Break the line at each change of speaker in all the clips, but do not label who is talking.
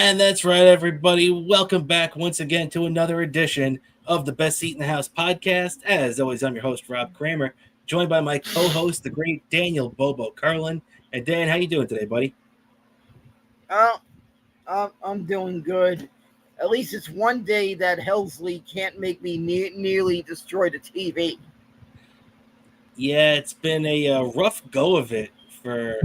And that's right, everybody. Welcome back once again to another edition of the Best Seat in the House podcast. As always, I'm your host, Rob Cramer, joined by my co-host, the great Daniel Bobo Carlin. And Dan, how you doing today, buddy?
Uh, I'm doing good. At least it's one day that Helsley can't make me nearly destroy the TV.
Yeah, it's been a rough go of it for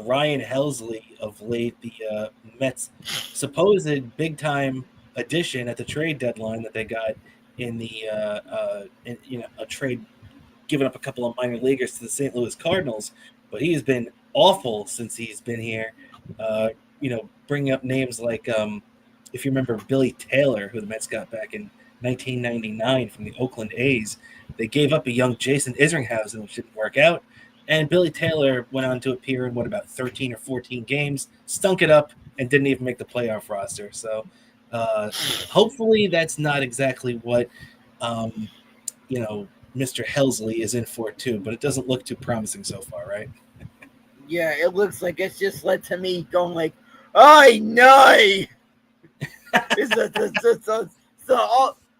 Ryan Helsley of late. The Mets' supposed big-time addition at the trade deadline that they got in the a trade giving up a couple of minor leaguers to the St. Louis Cardinals, but he has been awful since he's been here. Bringing up names like, if you remember Billy Taylor, who the Mets got back in 1999 from the Oakland A's. They gave up a young Jason Isringhausen, which didn't work out. And Billy Taylor went on to appear in, about 13 or 14 games, stunk it up, and didn't even make the playoff roster. So hopefully that's not exactly what, Mr. Helsley is in for too, but it doesn't look too promising so far, right?
Yeah, it looks like it's just led to me going like, "I know."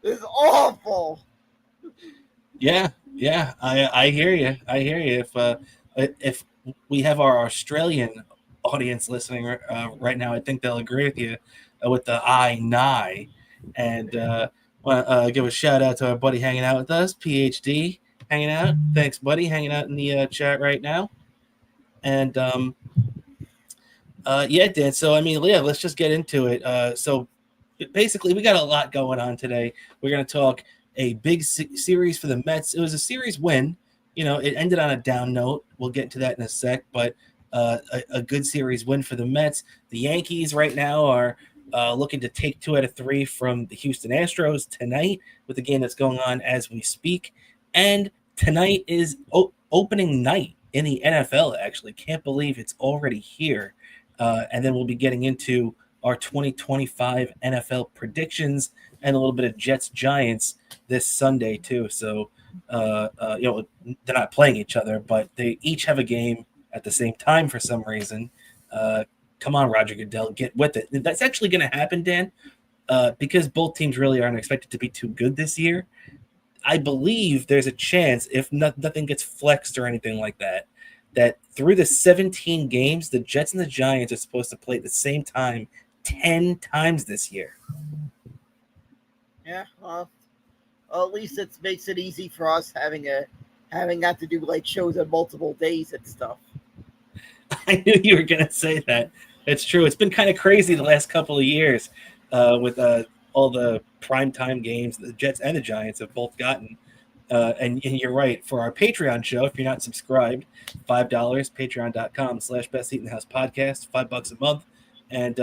It's awful.
Yeah, I hear you. I hear you. If we have our Australian audience listening right now, I think they'll agree with you with the I nigh. And want to give a shout out to our buddy hanging out with us, PhD, hanging out. Thanks, buddy, hanging out in the chat right now. And yeah, Dan. So let's just get into it. So basically, we got a lot going on today. We're going to talk a big series for the Mets. It was a series win. It ended on a down note. We'll get into that in a sec, but a good series win for the Mets. The Yankees right now are looking to take 2 out of 3 from the Houston Astros tonight with the game that's going on as we speak. And tonight is opening night in the NFL, actually. Can't believe it's already here. And then we'll be getting into our 2025 NFL predictions and a little bit of Jets-Giants this Sunday, too. So, they're not playing each other, but they each have a game at the same time for some reason. Come on, Roger Goodell, get with it. That's actually going to happen, Dan, because both teams really aren't expected to be too good this year. I believe there's a chance, if nothing gets flexed or anything like that, that through the 17 games, the Jets and the Giants are supposed to play at the same time 10 times this year.
Yeah, at least it makes it easy for us having got to do like shows on multiple days and stuff.
I knew you were going to say that. It's true. It's been kind of crazy the last couple of years with all the primetime games the Jets and the Giants have both gotten. And you're right. For our Patreon show, if you're not subscribed, $5, patreon.com/Best Seat in the House podcast, $5 a month. And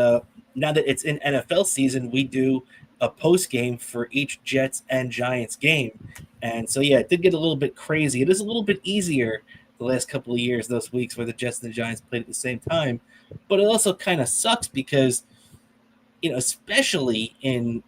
now that it's in NFL season, we do a post game for each Jets and Giants game. And so, yeah, it did get a little bit crazy. It is a little bit easier the last couple of years, those weeks where the Jets and the Giants played at the same time. But it also kind of sucks because, especially in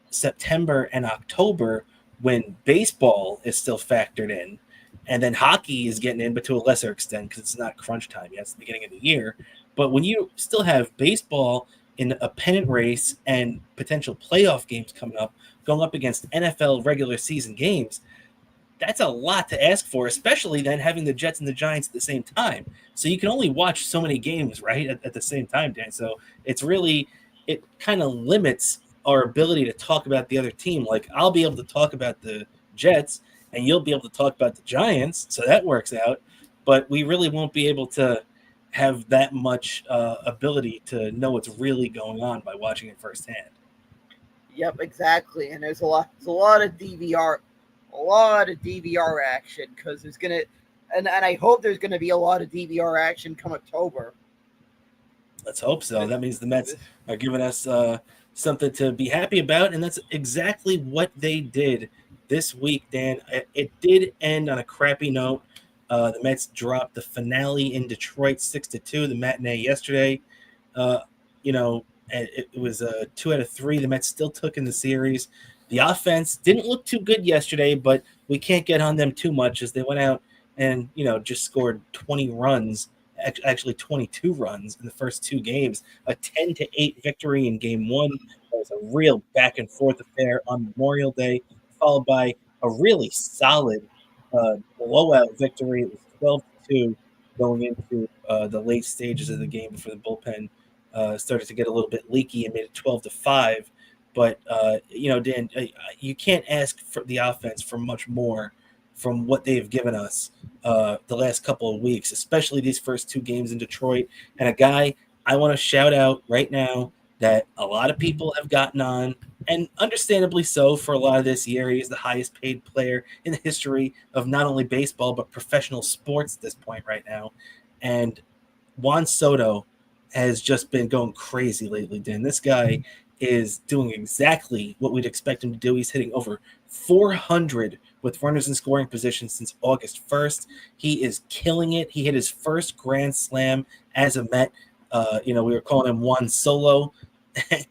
September and October, when baseball is still factored in, and then hockey is getting in, but to a lesser extent because it's not crunch time yet. It's the beginning of the year. But when you still have baseball in a pennant race and potential playoff games coming up, going up against NFL regular season games, that's a lot to ask for, especially then having the Jets and the Giants at the same time. So you can only watch so many games, right, at the same time, Dan. So it kind of limits our ability to talk about the other team. Like, I'll be able to talk about the Jets and you'll be able to talk about the Giants, so that works out. But we really won't be able to have that much ability to know what's really going on by watching it firsthand.
Yep, exactly. And there's a lot of DVR action because there's gonna, and I hope there's gonna be a lot of DVR action come October.
Let's hope so. That means the Mets are giving us something to be happy about, and that's exactly what they did this week, Dan. It did end on a crappy note. The Mets dropped the finale in Detroit 6-2, the matinee yesterday. It was 2 out of 3. The Mets still took in the series. The offense didn't look too good yesterday, but we can't get on them too much as they went out and, just scored 20 runs actually 22 runs in the first two games, a 10-8 victory in game one. That was a real back and forth affair on Memorial Day, followed by a really solid blowout victory. It was 12-2 going into the late stages of the game before the bullpen started to get a little bit leaky and made it 12-5. But Dan, you can't ask for the offense for much more from what they've given us the last couple of weeks, especially these first two games in Detroit. And a guy I want to shout out right now that a lot of people have gotten on, and understandably so for a lot of this year. He's the highest paid player in the history of not only baseball, but professional sports at this point right now. And Juan Soto has just been going crazy lately, Dan. This guy is doing exactly what we'd expect him to do. He's hitting over 400 with runners in scoring position since August 1st. He is killing it. He hit his first grand slam as a Met. We were calling him Juan Solo,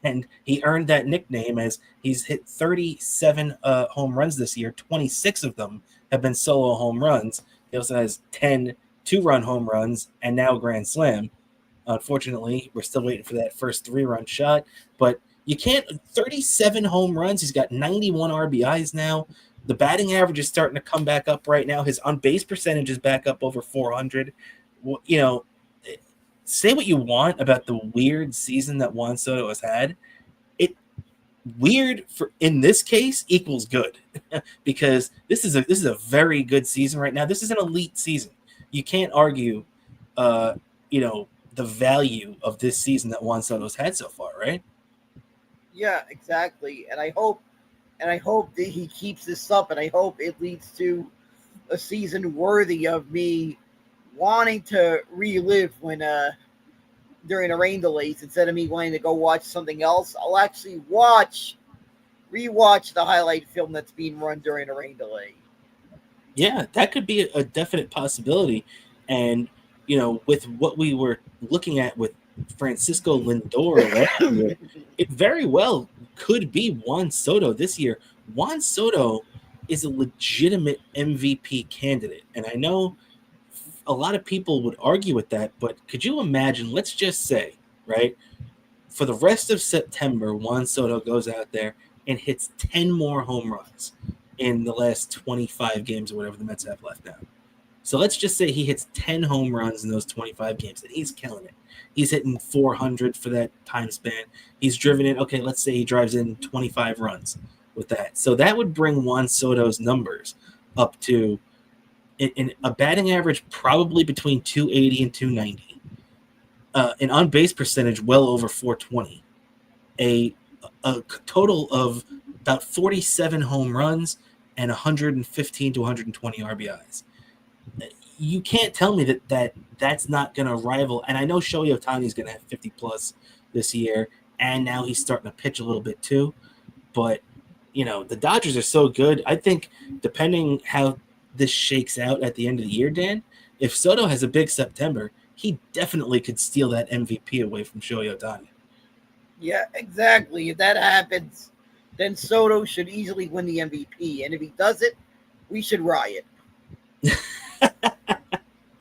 and he earned that nickname as he's hit 37 home runs this year. 26 of them have been solo home runs. He also has 10 two-run home runs and now a grand slam. Unfortunately, we're still waiting for that first 3-run shot, but you can't. 37 home runs. He's got 91 RBIs now. The batting average is starting to come back up right now. His on-base percentage is back up over 400. Say what you want about the weird season that Juan Soto has had. Weird for in this case equals good because this is a very good season right now. This is an elite season. You can't argue, the value of this season that Juan Soto's had so far, right?
Yeah, exactly. And I hope that he keeps this up, and I hope it leads to a season worthy of me wanting to relive when during the rain delays. Instead of me wanting to go watch something else, I'll actually rewatch the highlight film that's being run during a rain delay.
Yeah, that could be a definite possibility. And with what we were looking at with Francisco Lindor last year, it very well could be Juan Soto this year. Juan Soto is a legitimate MVP candidate. And I know a lot of people would argue with that, but could you imagine, let's just say, right, for the rest of September, Juan Soto goes out there and hits 10 more home runs in the last 25 games or whatever the Mets have left now. So let's just say he hits 10 home runs in those 25 games, and he's killing it. He's hitting 400 for that time span. He's driven in, okay, let's say he drives in 25 runs with that. So that would bring Juan Soto's numbers up to in a batting average probably between 280 and 290. An on-base percentage well over 420. A total of about 47 home runs and 115 to 120 RBIs. You can't tell me that's not going to rival. And I know Shohei Ohtani is going to have 50 plus this year, and now he's starting to pitch a little bit too. But the Dodgers are so good. I think depending how this shakes out at the end of the year, Dan, if Soto has a big September, he definitely could steal that MVP away from Shohei Ohtani.
Yeah, exactly. If that happens, then Soto should easily win the MVP. And if he does it, we should riot.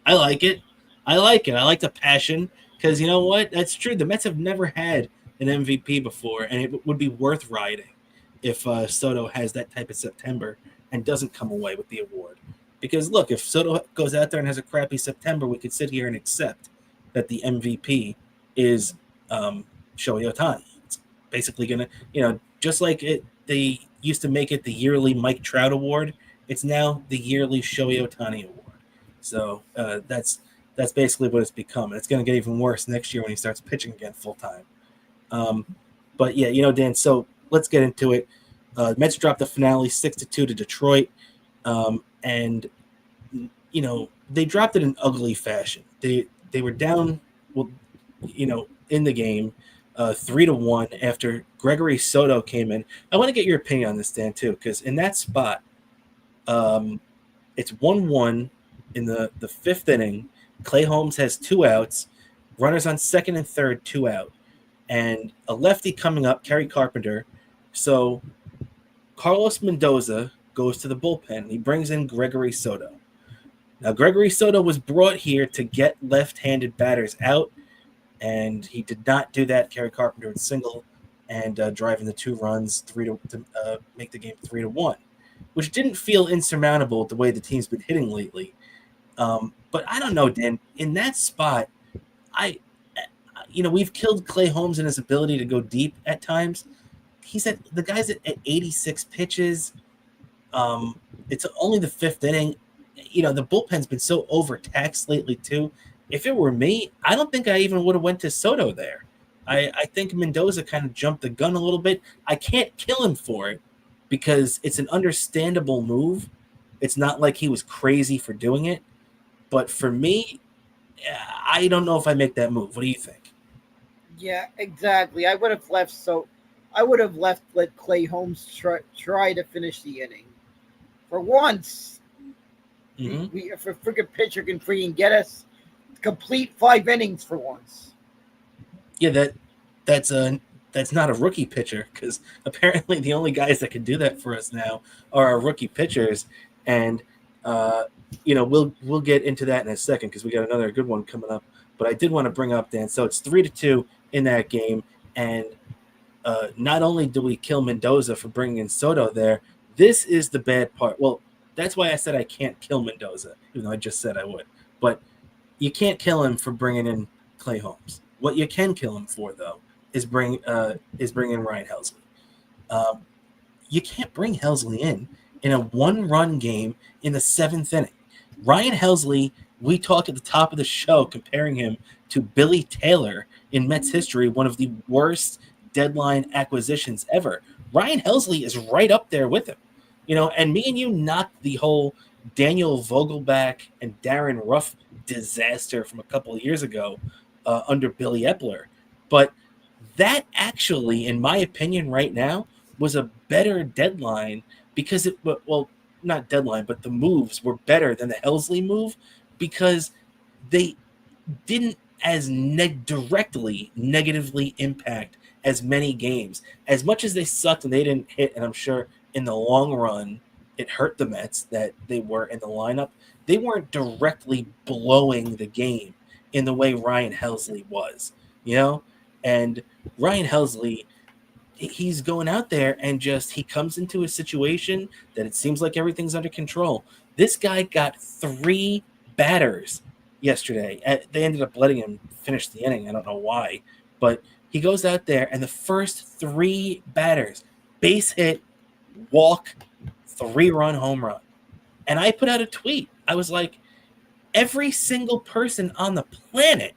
I like it. I like the passion because you know what? That's true. The Mets have never had an MVP before, and it would be worth rioting if Soto has that type of September and doesn't come away with the award. Because look, if Soto goes out there and has a crappy September, we could sit here and accept that the MVP is Shohei Ohtani. It's basically going to, just like they used to make it the yearly Mike Trout Award, it's now the yearly Shohei Ohtani Award. So that's basically what it's become. And it's going to get even worse next year when he starts pitching again full time. But yeah, Dan, so let's get into it. Mets dropped the finale 6-2 to Detroit. And they dropped it in ugly fashion. They were down, in the game, 3-1 after Gregory Soto came in. I want to get your opinion on this, Dan, too, because in that spot, it's 1-1 in the fifth inning. Clay Holmes has 2 outs, runners on second and third, 2 out, and a lefty coming up, Kerry Carpenter. So Carlos Mendoza goes to the bullpen. He brings in Gregory Soto. Now, Gregory Soto was brought here to get left-handed batters out, and he did not do that. Kerry Carpenter would single and driving the 2 runs to make the game 3-1, which didn't feel insurmountable the way the team's been hitting lately. But I don't know, Dan. In that spot, we've killed Clay Holmes in his ability to go deep at times. The guy's at 86 pitches. It's only the 5th inning. The bullpen's been so overtaxed lately too. If it were me, I don't think I even would have went to Soto there. I think Mendoza kind of jumped the gun a little bit. I can't kill him for it because it's an understandable move. It's not like he was crazy for doing it. But for me, I don't know if I make that move. What do you think?
Yeah, exactly. I would have let Clay Holmes try to finish the inning. For once, if a freaking pitcher can freaking get us complete 5 innings for once.
Yeah, that's not a rookie pitcher, because apparently the only guys that can do that for us now are our rookie pitchers, and we'll get into that in a second because we got another good one coming up. But I did want to bring up, Dan. So it's 3-2 in that game, and not only do we kill Mendoza for bringing in Soto there, this is the bad part. Well, that's why I said I can't kill Mendoza, even though I just said I would. But you can't kill him for bringing in Clay Holmes. What you can kill him for, though, is bring in Ryan Helsley. You can't bring Helsley in a 1-run game in the 7th inning. Ryan Helsley, we talked at the top of the show comparing him to Billy Taylor in Mets history, one of the worst deadline acquisitions ever. Ryan Helsley is right up there with him. And me and you knocked the whole Daniel Vogelback and Darren Ruff disaster from a couple of years ago under Billy Epler. But that actually, in my opinion right now, was a better deadline because not deadline, but the moves were better than the Helsley move because they didn't as directly negatively impact as many games. As much as they sucked and they didn't hit, and I'm sure in the long run it hurt the Mets that they were in the lineup, they weren't directly blowing the game in the way Ryan Helsley was, And Ryan Helsley, he's going out there and he comes into a situation that it seems like everything's under control. This guy got 3 batters yesterday. They ended up letting him finish the inning. I don't know why, but he goes out there and the first 3 batters, base hit, walk, 3-run home run. And I put out a tweet. I was like, every single person on the planet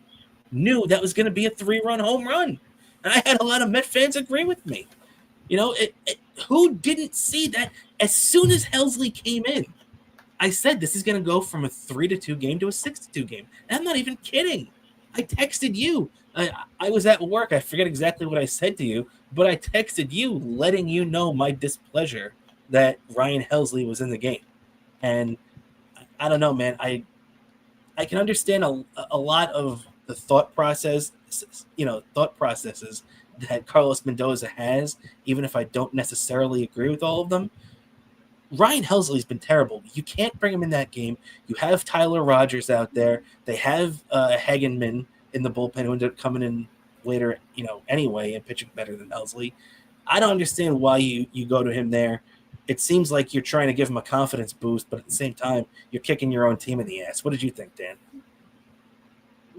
knew that was going to be a 3-run home run. And I had a lot of Met fans agree with me. Who didn't see that? As soon as Helsley came in, I said this is going to go from a 3-2 game to a 6-2 game. And I'm not even kidding. I texted you. I was at work. I forget exactly what I said to you, but I texted you letting you know my displeasure that Ryan Helsley was in the game. And I don't know, man. I can understand a lot of the thought processes that Carlos Mendoza has, even if I don't necessarily agree with all of them. Ryan Helsley's been terrible. You can't bring him in that game. You have Tyler Rogers out there. They have Hagenman in the bullpen who ended up coming in later, anyway, and pitching better than Helsley. I don't understand why you go to him there. It seems like you're trying to give him a confidence boost, but at the same time, you're kicking your own team in the ass. What did you think, Dan?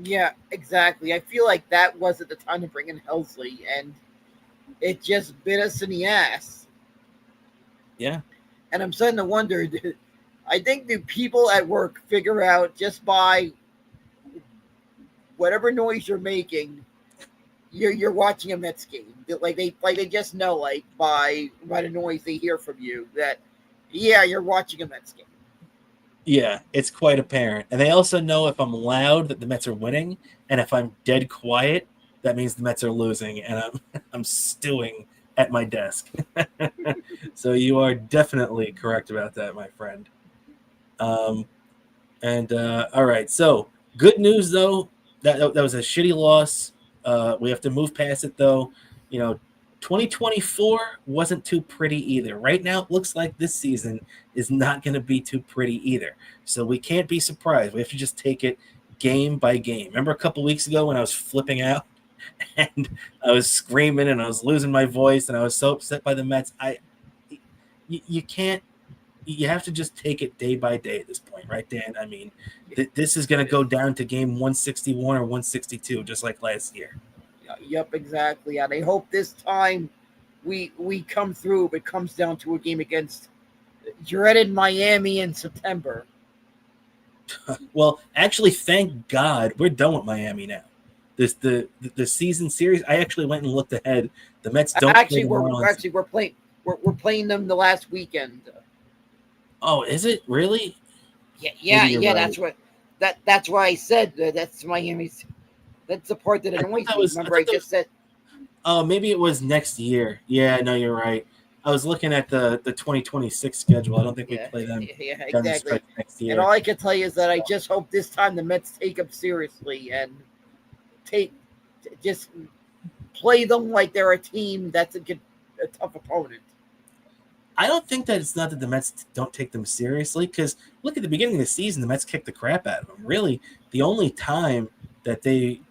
Yeah, exactly. I feel like that wasn't the time to bring in Helsley, and it just bit us in the ass.
Yeah.
And I'm starting to wonder, I think the people at work figure out just by whatever noise you're making, you're watching a Mets game. They just know, by the noise they hear from you, that you're watching a Mets game.
Yeah, it's quite apparent. And they also know if I'm loud that the Mets are winning, and if I'm dead quiet, that means the Mets are losing, and I'm stewing at my desk. So you are definitely correct about that, my friend. All right. So good news though. That was a shitty loss. We have to move past it though. 2024 wasn't too pretty either. Right now, it looks like this season is not going to be too pretty either. So we can't be surprised. We have to just take it game by game. Remember a couple weeks ago when I was flipping out and I was screaming and I was losing my voice and I was so upset by the Mets? You can't. You have to just take it day by day at this point, right, Dan? I mean, this is going to go down to game 161 or 162, just like last year.
Yep, exactly. And I hope this time we come through if it comes down to a game against dreaded Miami in September.
Well, actually, thank God we're done with Miami now. The season series. I actually went and looked ahead. The Mets don't
we're playing them the last weekend.
Oh, is it really?
Yeah. Right. That's why I said that's Miami's. That's the part that annoys me. Remember, I just said.
Oh, maybe it was next year. Yeah, no, you're right. I was looking at the 2026 schedule. I don't think we play them.
Yeah, exactly. Next year. And all I can tell you is that I just hope this time the Mets take them seriously and just play them like they're a team that's a tough opponent.
I don't think that it's not that the Mets don't take them seriously, because look at the beginning of the season, the Mets kicked the crap out of them. Really, the only time that they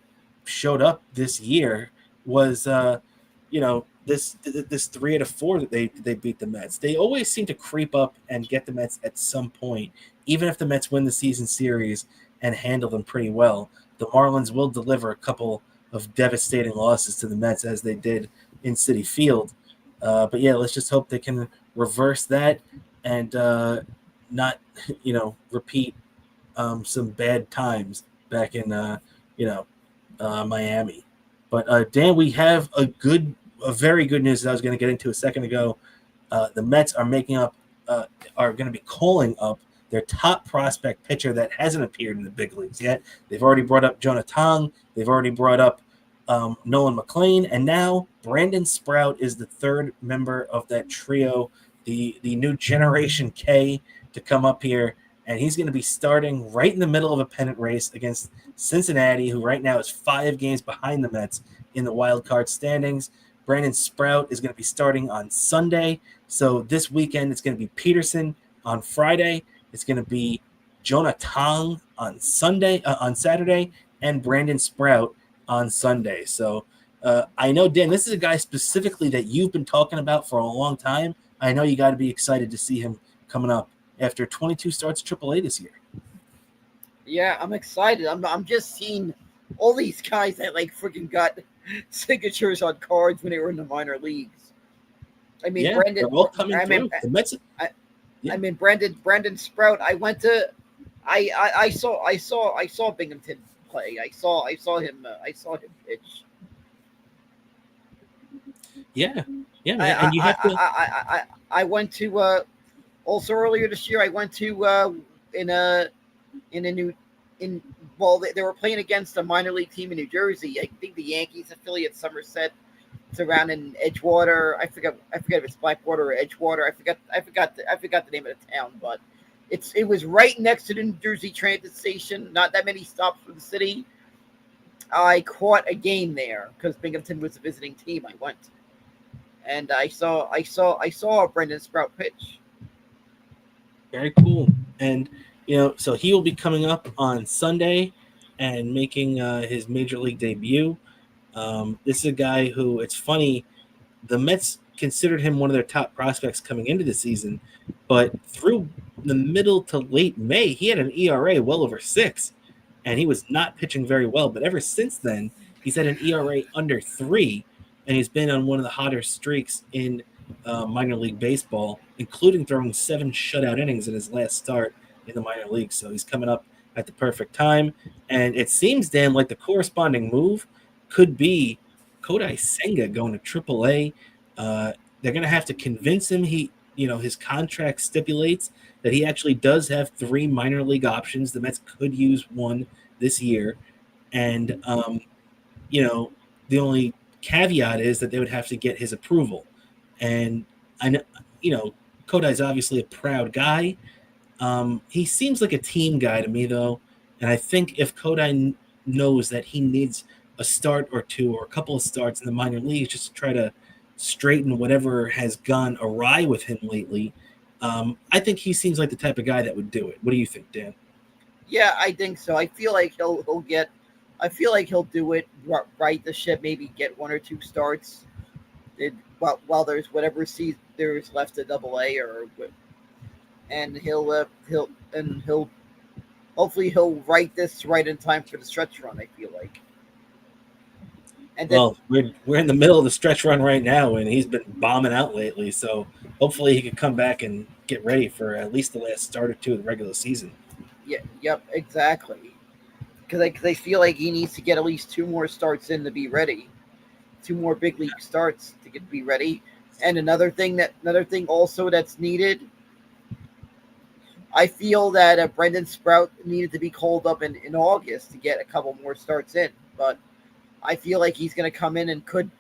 showed up this year was, this 3 out of 4 that they beat the Mets. They always seem to creep up and get the Mets at some point, even if the Mets win the season series and handle them pretty well. The Marlins will deliver a couple of devastating losses to the Mets as they did in Citi Field. But yeah, let's just hope they can reverse that and not, repeat some bad times back in, Miami. But Dan, we have a very good news that I was going to get into a second ago. The Mets are are going to be calling up their top prospect pitcher that hasn't appeared in the big leagues yet. They've already brought up Jonah Tong. They've already brought up Nolan McLean, and now Brandon Sprout is the third member of that trio, the new Generation K to come up here, and he's going to be starting right in the middle of a pennant race against Cincinnati, who right now is 5 games behind the Mets in the wild card standings. Brandon Sprout is going to be starting on Sunday, so this weekend it's going to be Peterson on Friday. It's going to be Jonah Tong on Saturday, and Brandon Sprout on Sunday. So I know, Dan, this is a guy specifically that you've been talking about for a long time. I know you got to be excited to see him coming up after 22 starts AAA this year.
Yeah, I'm excited. I'm just seeing all these guys that freaking got signatures on cards when they were in the minor leagues. I mean,
yeah,
Brandon.
They're all coming through. The Mets.
I mean, Brandon Sprout. I saw Binghamton play. I saw him pitch.
Yeah, man. And you have to.
I went to also earlier this year. I went to they were playing against a minor league team in New Jersey. I think the Yankees affiliate, Somerset. It's around in Edgewater. I forget if it's Blackwater or Edgewater. I forgot the name of the town, but it was right next to the New Jersey Transit Station. Not that many stops from the city. I caught a game there because Binghamton was a visiting team. I went, and I saw Brendan Sprout pitch.
Very cool, and so he will be coming up on Sunday and making his major league debut. This is a guy who, it's funny, the Mets considered him one of their top prospects coming into the season, but through the middle to late May, he had an ERA well over 6, and he was not pitching very well. But ever since then, he's had an ERA under 3, and he's been on one of the hotter streaks in minor league baseball, including throwing 7 shutout innings in his last start in the minor leagues. So he's coming up at the perfect time, and it seems, Dan, like the corresponding move could be Kodai Senga going to AAA. They're going to have to convince him. His contract stipulates that he actually does have 3 minor league options. The Mets could use one this year, and the only caveat is that they would have to get his approval. And I know, Kodai's obviously a proud guy. He seems like a team guy to me, though, and I think if Kodai knows that he needs a start or 2 or a couple of starts in the minor leagues just to try to straighten whatever has gone awry with him lately. I think he seems like the type of guy that would do it. What do you think, Dan?
Yeah, I think so. I feel like he'll get. I feel like he'll do it right the ship. Maybe get 1 or 2 starts. While there's whatever season there's left at AA, and he'll hopefully he'll write this right in time for the stretch run. I feel like. And then,
Well, we're in the middle of the stretch run right now, and he's been bombing out lately. So hopefully he can come back and get ready for at least the last start or two of the regular season.
yeah, yep, exactly. Because I feel like he needs to get at least 2 more starts in to be ready. 2 more big league starts to be ready. And another thing also that's needed. I feel that Brendan Sprout needed to be called up in August to get a couple more starts in, but I feel like he's going to come in and could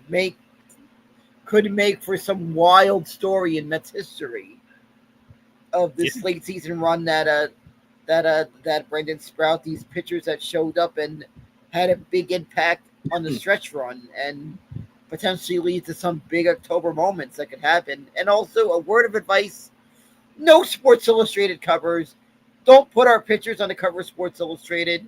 make for some wild story in Mets history of this late season run that Brendan Sprout, these pitchers that showed up and had a big impact on the stretch run and potentially lead to some big October moments that could happen. And also a word of advice: no Sports Illustrated covers. Don't put our pitchers on the cover of Sports Illustrated.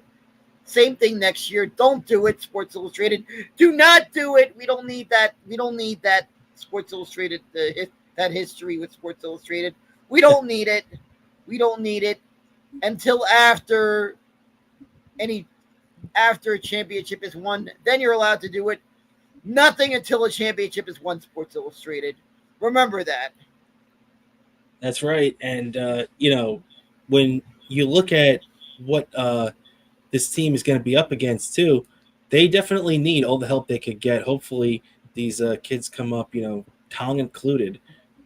Same thing next year. Don't do it, Sports Illustrated. Do not do it. We don't need that. We don't need that Sports Illustrated, that history with Sports Illustrated. We don't need it. We don't need it until after a championship is won. Then you're allowed to do it. Nothing until a championship is won, Sports Illustrated. Remember that.
That's right. And, when you look at what this team is going to be up against, too, they definitely need all the help they could get. Hopefully, these kids come up, Tong included.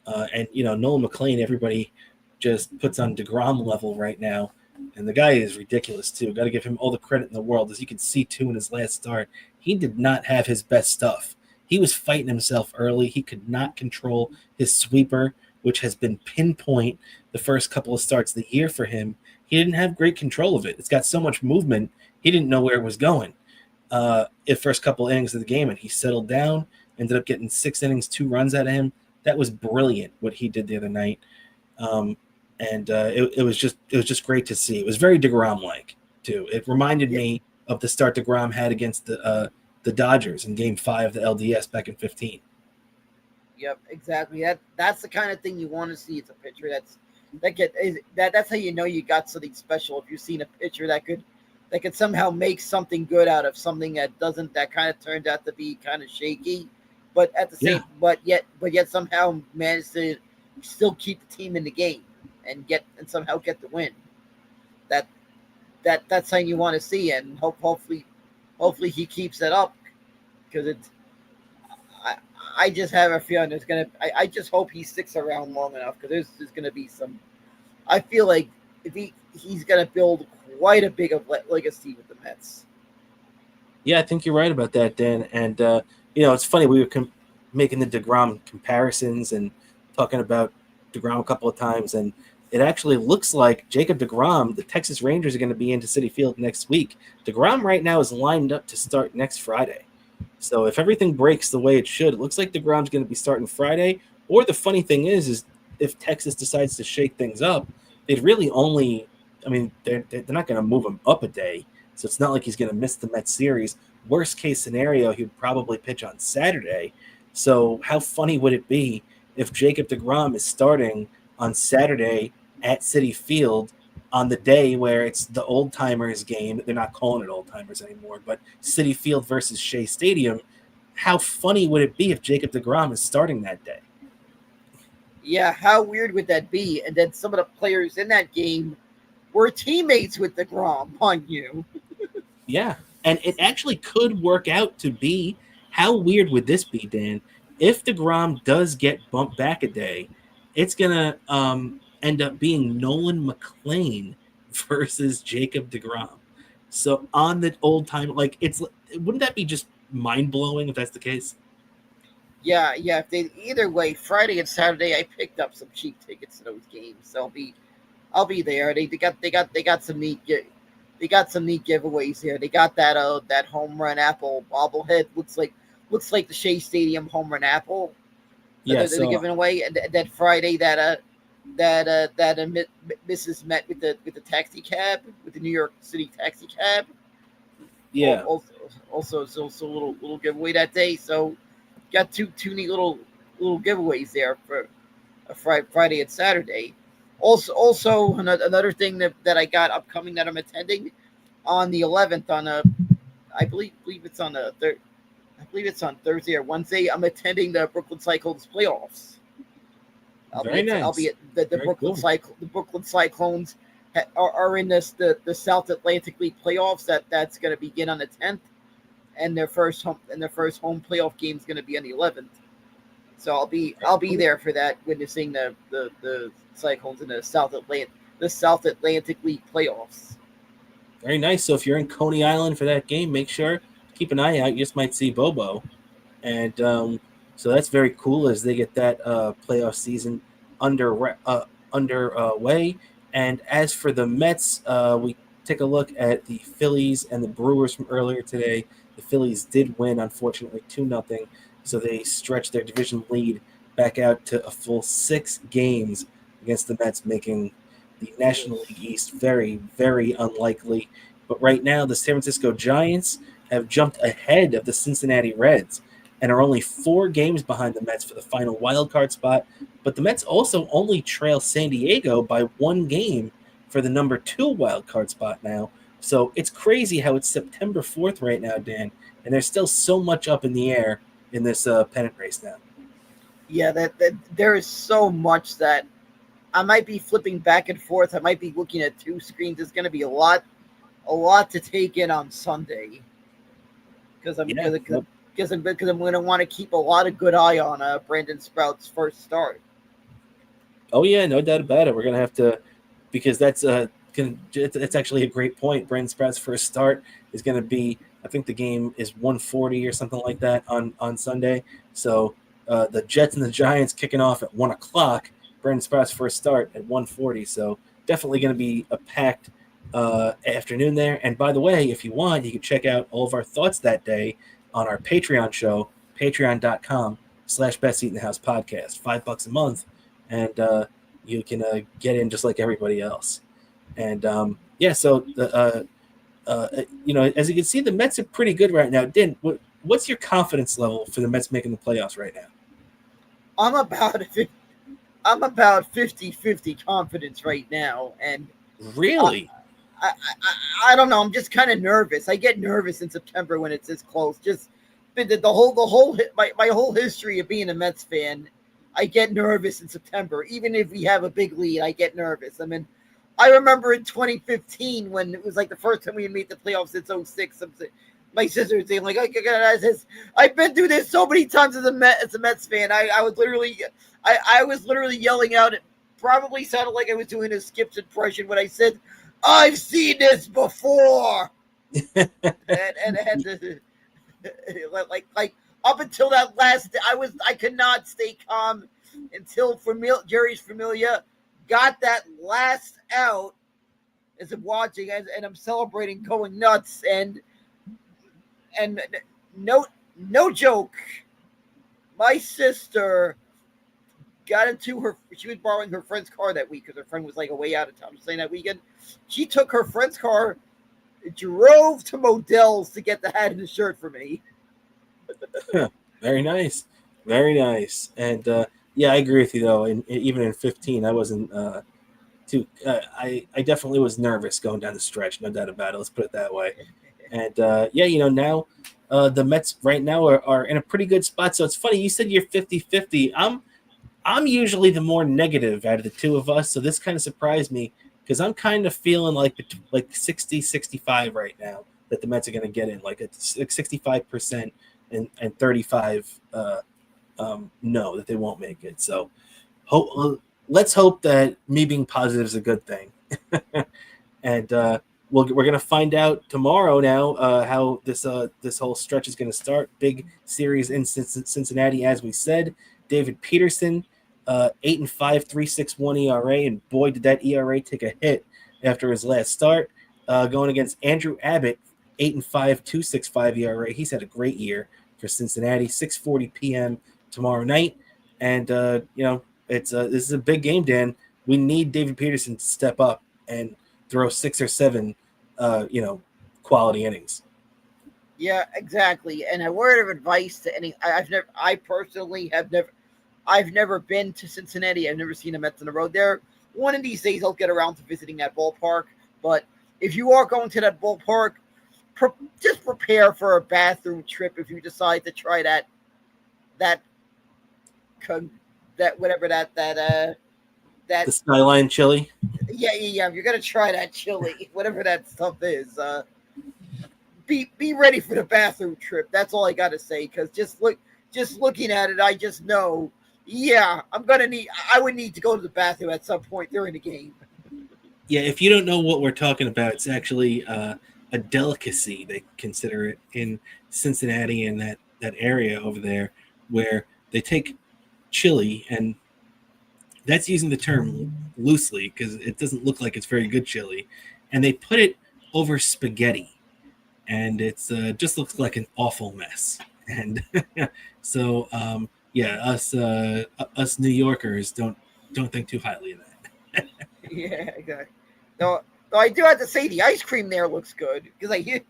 And, Nolan McLean, everybody just puts on DeGrom level right now. And the guy is ridiculous, too. Got to give him all the credit in the world. As you can see, too, in his last start, he did not have his best stuff. He was fighting himself early. He could not control his sweeper, which has been pinpoint the first couple of starts of the year for him. He didn't have great control of it. It's got so much movement, he didn't know where it was going. The first couple of innings of the game, and he settled down, ended up getting 6 innings, 2 runs out of him. That was brilliant what he did the other night. It was just great to see. It was very DeGrom-like, too. It reminded me of the start DeGrom had against the Dodgers in Game 5 of the LDS back in 2015.
Yep, exactly. That's the kind of thing you want to see. It's a pitcher that's how you know you got something special. If you've seen a pitcher that could somehow make something good out of something that kind of turned out to be kind of shaky, but at the same, but yet somehow managed to still keep the team in the game and somehow get the win. That's something you want to see, and hopefully he keeps that up, because I just have a feeling I just hope he sticks around long enough, because there's going to be some. I feel like if he's going to build quite a big of legacy with the Mets.
Yeah, I think you're right about that, Dan. And it's funny, we were making the DeGrom comparisons and talking about DeGrom a couple of times, and it actually looks like Jacob DeGrom, the Texas Rangers, are going to be into Citi Field next week. DeGrom right now is lined up to start next Friday. So if everything breaks the way it should, it looks like DeGrom's going to be starting Friday. Or the funny thing is if Texas decides to shake things up, they'd really only – I mean, they're not going to move him up a day. So it's not like he's going to miss the Mets series. Worst case scenario, he would probably pitch on Saturday. So how funny would it be if Jacob DeGrom is starting on Saturday at Citi Field on the day where it's the Old Timers game? They're not calling it Old Timers anymore, but Citi Field versus Shea Stadium. How funny would it be if Jacob DeGrom is starting that day?
Yeah, how weird would that be? And then some of the players in that game were teammates with DeGrom, on you.
Yeah, and it actually could work out to be. How weird would this be, Dan? If DeGrom does get bumped back a day, it's going to end up being Nolan McLean versus Jacob DeGrom. So on the old time, wouldn't that be just mind-blowing if that's the case?
Yeah. Either way, Friday and Saturday, I picked up some cheap tickets to those games, so I'll be there. They got some neat giveaways here. They got that home run apple bobblehead. Looks looks like the Shea Stadium home run apple
Yeah,
that they're
so
giving away. And that Friday Mrs. met with the taxi cab, with the New York City taxi cab.
yeah,
Also, it's also a little giveaway that day. So got two neat little giveaways there for a Friday and Saturday. Also another thing that I got upcoming that I'm attending on the 11th on a I believe it's on I believe it's on Thursday or Wednesday. I'm attending the Brooklyn Cyclones playoffs.
very
I'll
nice,
be at the
very
Brooklyn
cool.
The Brooklyn Cyclones are in the South Atlantic League playoffs. That's going to begin on the 10th, and their first home playoff game is going to be on the 11th. So I'll be there for that, witnessing the Cyclones in the South Atlantic League playoffs.
Very nice. So if you're in Coney Island for that game, make sure keep an eye out. You just might see Bobo, and so that's very cool as they get that playoff season underway. And as for the Mets, we take a look at the Phillies and the Brewers from earlier today. The Phillies did win, unfortunately, 2-0, so they stretched their division lead back out to a full 6 games against the Mets, making the National League East very, very unlikely. But right now, the San Francisco Giants have jumped ahead of the Cincinnati Reds and are only 4 games behind the Mets for the final wild card spot. But the Mets also only trail San Diego by 1 game for the number 2 wild card spot now. So it's crazy how it's September 4th right now, Dan, and there's still so much up in the air in this pennant race now.
Yeah, that there is so much that I might be flipping back and forth. I might be looking at 2 screens. It's going to be a lot to take in on Sunday because I'm
Yeah.
because I'm going to want to keep a lot of good eye on Brandon Sprout's first start.
Oh yeah, no doubt about it. We're gonna have to, because it's actually a great point. Brandon Sprout's first start is gonna be, I think the game is 1:40 or something like that on Sunday. So the Jets and the Giants kicking off at 1 o'clock. Brandon Sprout's first start at 1:40. So definitely gonna be a packed afternoon there. And by the way, if you want, you can check out all of our thoughts that day on our Patreon show, patreon.com/Best Seat in the House podcast. $5 a month, and you can get in just like everybody else. And yeah, so as you can see, the Mets are pretty good right now. Din, what's your confidence level for the Mets making the playoffs right now?
I'm about 50-50 confidence right now, and
Really?
I don't know. I'm just kind of nervous. I get nervous in September when it's this close. Just my whole history of being a Mets fan, I get nervous in September. Even if we have a big lead, I get nervous. I mean, I remember in 2015 when it was like the first time we made the playoffs since 06. My sister was saying, like, I've been through this so many times as a Mets fan. I was literally yelling out. It probably sounded like I was doing a Skip's impression when I said, "I've seen this before," and like up until that last, I could not stay calm until Jerry's Familia got that last out as I'm watching and I'm celebrating, going nuts, and no joke, my sister got into she was borrowing her friend's car that week because her friend was like away out of town staying that weekend. She took her friend's car, drove to Modell's to get the hat and the shirt for me.
Very nice, very nice. And yeah, I agree with you though. Even in 15, I wasn't too. I definitely was nervous going down the stretch, no doubt about it. Let's put it that way. And yeah, now the Mets right now are in a pretty good spot. So it's funny you said you're 50-50. I'm usually the more negative out of the two of us, so this kind of surprised me because I'm kind of feeling like 60-65 right now that the Mets are going to get in, like 65% and 35 no, that they won't make it. So let's hope that me being positive is a good thing. And we're going to find out tomorrow now how this whole stretch is going to start. Big series in Cincinnati, as we said. David Peterson, 8-5, 3.61 ERA, and boy, did that ERA take a hit after his last start. Going against Andrew Abbott, 8-5, 2.65 ERA. He's had a great year. for Cincinnati, 6:40 p.m. tomorrow night. And this is a big game, Dan. We need David Peterson to step up and throw 6 or 7 quality innings.
Yeah, exactly. And a word of advice to any I personally have never been to Cincinnati. I've never seen the Mets on the road there. One of these days I'll get around to visiting that ballpark. But if you are going to that ballpark, just prepare for a bathroom trip if you decide to try that
the Skyline chili.
Yeah. If you're gonna try that chili, whatever that stuff is, be ready for the bathroom trip. That's all I gotta say. Because just looking at it, I just know. Yeah, I would need to go to the bathroom at some point during the game.
Yeah, if you don't know what we're talking about, it's actually a delicacy, they consider it, in Cincinnati and that area over there, where they take chili, and that's using the term loosely because it doesn't look like it's very good chili, and they put it over spaghetti, and it's just looks like an awful mess. And so us New Yorkers don't think too highly of that.
Yeah, exactly. No, I do have to say the ice cream there looks good because I hear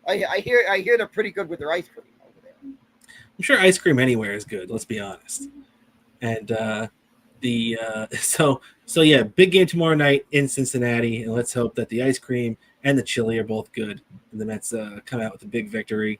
they're pretty good with their ice cream over there.
I'm sure ice cream anywhere is good. Let's be honest. And big game tomorrow night in Cincinnati, and let's hope that the ice cream and the chili are both good, and the Mets come out with a big victory.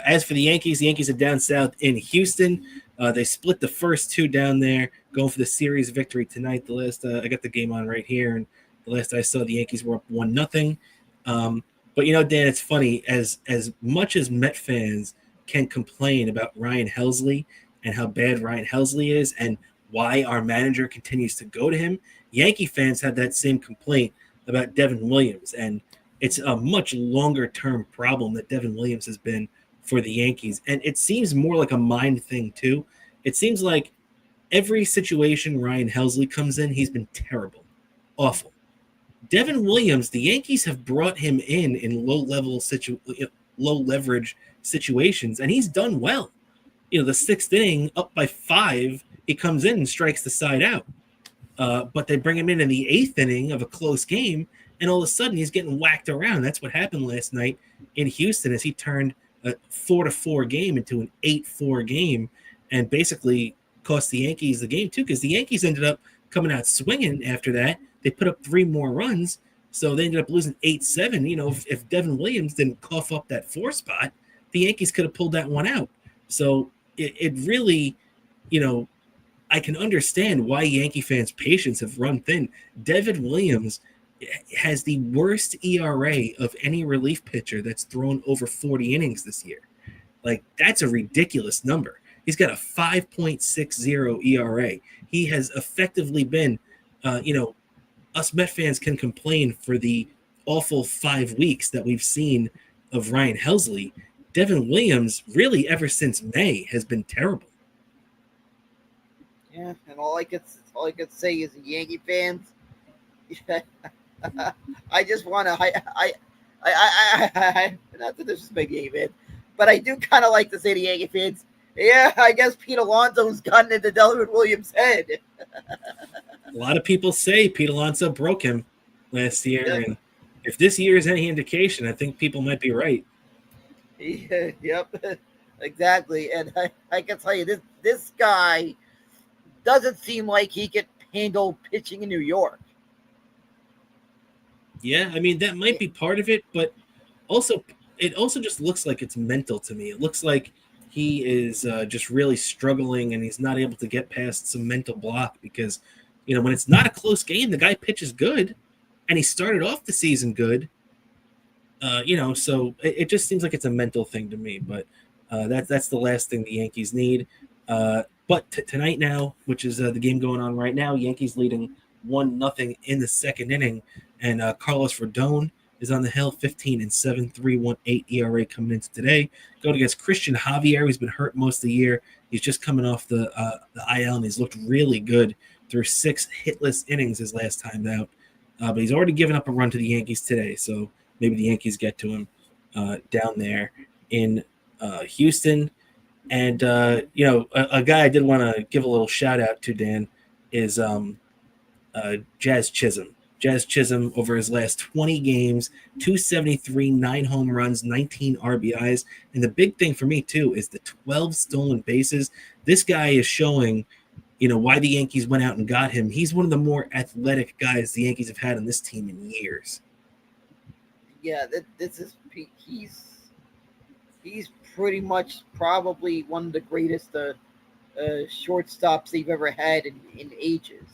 As for the Yankees are down south in Houston. They split the first 2 down there, going for the series victory tonight. The last I got the game on right here, and the last I saw, the Yankees were up 1-0. But Dan, it's funny, as much as Met fans can complain about Ryan Helsley and how bad Ryan Helsley is, and why our manager continues to go to him, Yankee fans had that same complaint about Devin Williams, and it's a much longer term problem that Devin Williams has been for the Yankees. And it seems more like a mind thing too. It seems like every situation Ryan Helsley comes in, he's been terrible, awful. Devin Williams, the Yankees have brought him in low leverage situations, and he's done well. The 6th inning, up by 5, he comes in and strikes the side out. But they bring him in the 8th inning of a close game, and all of a sudden he's getting whacked around. That's what happened last night in Houston, as he turned a 4-4 game into an 8-4 game, and basically cost the Yankees the game too, because the Yankees ended up coming out swinging after that. They put up 3 more runs, so they ended up losing 8-7. If Devin Williams didn't cough up that 4 spot, the Yankees could have pulled that one out. So it really, I can understand why Yankee fans' patience have run thin. Devin Williams has the worst ERA of any relief pitcher that's thrown over 40 innings this year. Like, that's a ridiculous number. He's got a 5.60 ERA. He has effectively been, us Met fans can complain for the awful 5 weeks that we've seen of Ryan Helsley. Devin Williams, really ever since May, has been terrible.
Yeah, and all I could say is, Yankee fans, I just want to, I not that this is big Yankee fan, but I do kind of like to say to Yankee fans, yeah, I guess Pete Alonso's gotten into Devin Williams' head.
A lot of people say Pete Alonso broke him last year, and if this year is any indication, I think people might be right.
Yeah, yep, exactly. And I can tell you, this guy doesn't seem like he could handle pitching in New York.
Yeah, I mean, that might be part of it, but it also just looks like it's mental to me. It looks like he is just really struggling, and he's not able to get past some mental block because, when it's not a close game, the guy pitches good, and he started off the season good. So it just seems like it's a mental thing to me, but that's the last thing the Yankees need. But tonight now, which is the game going on right now, Yankees leading 1-0 in the 2nd inning, and Carlos Rodon is on the hill, 15-7, 3.18 ERA coming into today. Going against Christian Javier, who's been hurt most of the year. He's just coming off the IL, and he's looked really good through 6 hitless innings his last time out. But he's already given up a run to the Yankees today, so maybe the Yankees get to him down there in Houston. And, a guy I did want to give a little shout out to, Dan, is Jazz Chisholm. Jazz Chisholm, over his last 20 games, 273, 9 home runs, 19 RBIs. And the big thing for me, too, is the 12 stolen bases. This guy is showing, why the Yankees went out and got him. He's one of the more athletic guys the Yankees have had on this team in years.
Yeah, he's pretty much probably one of the greatest shortstops they've ever had in ages.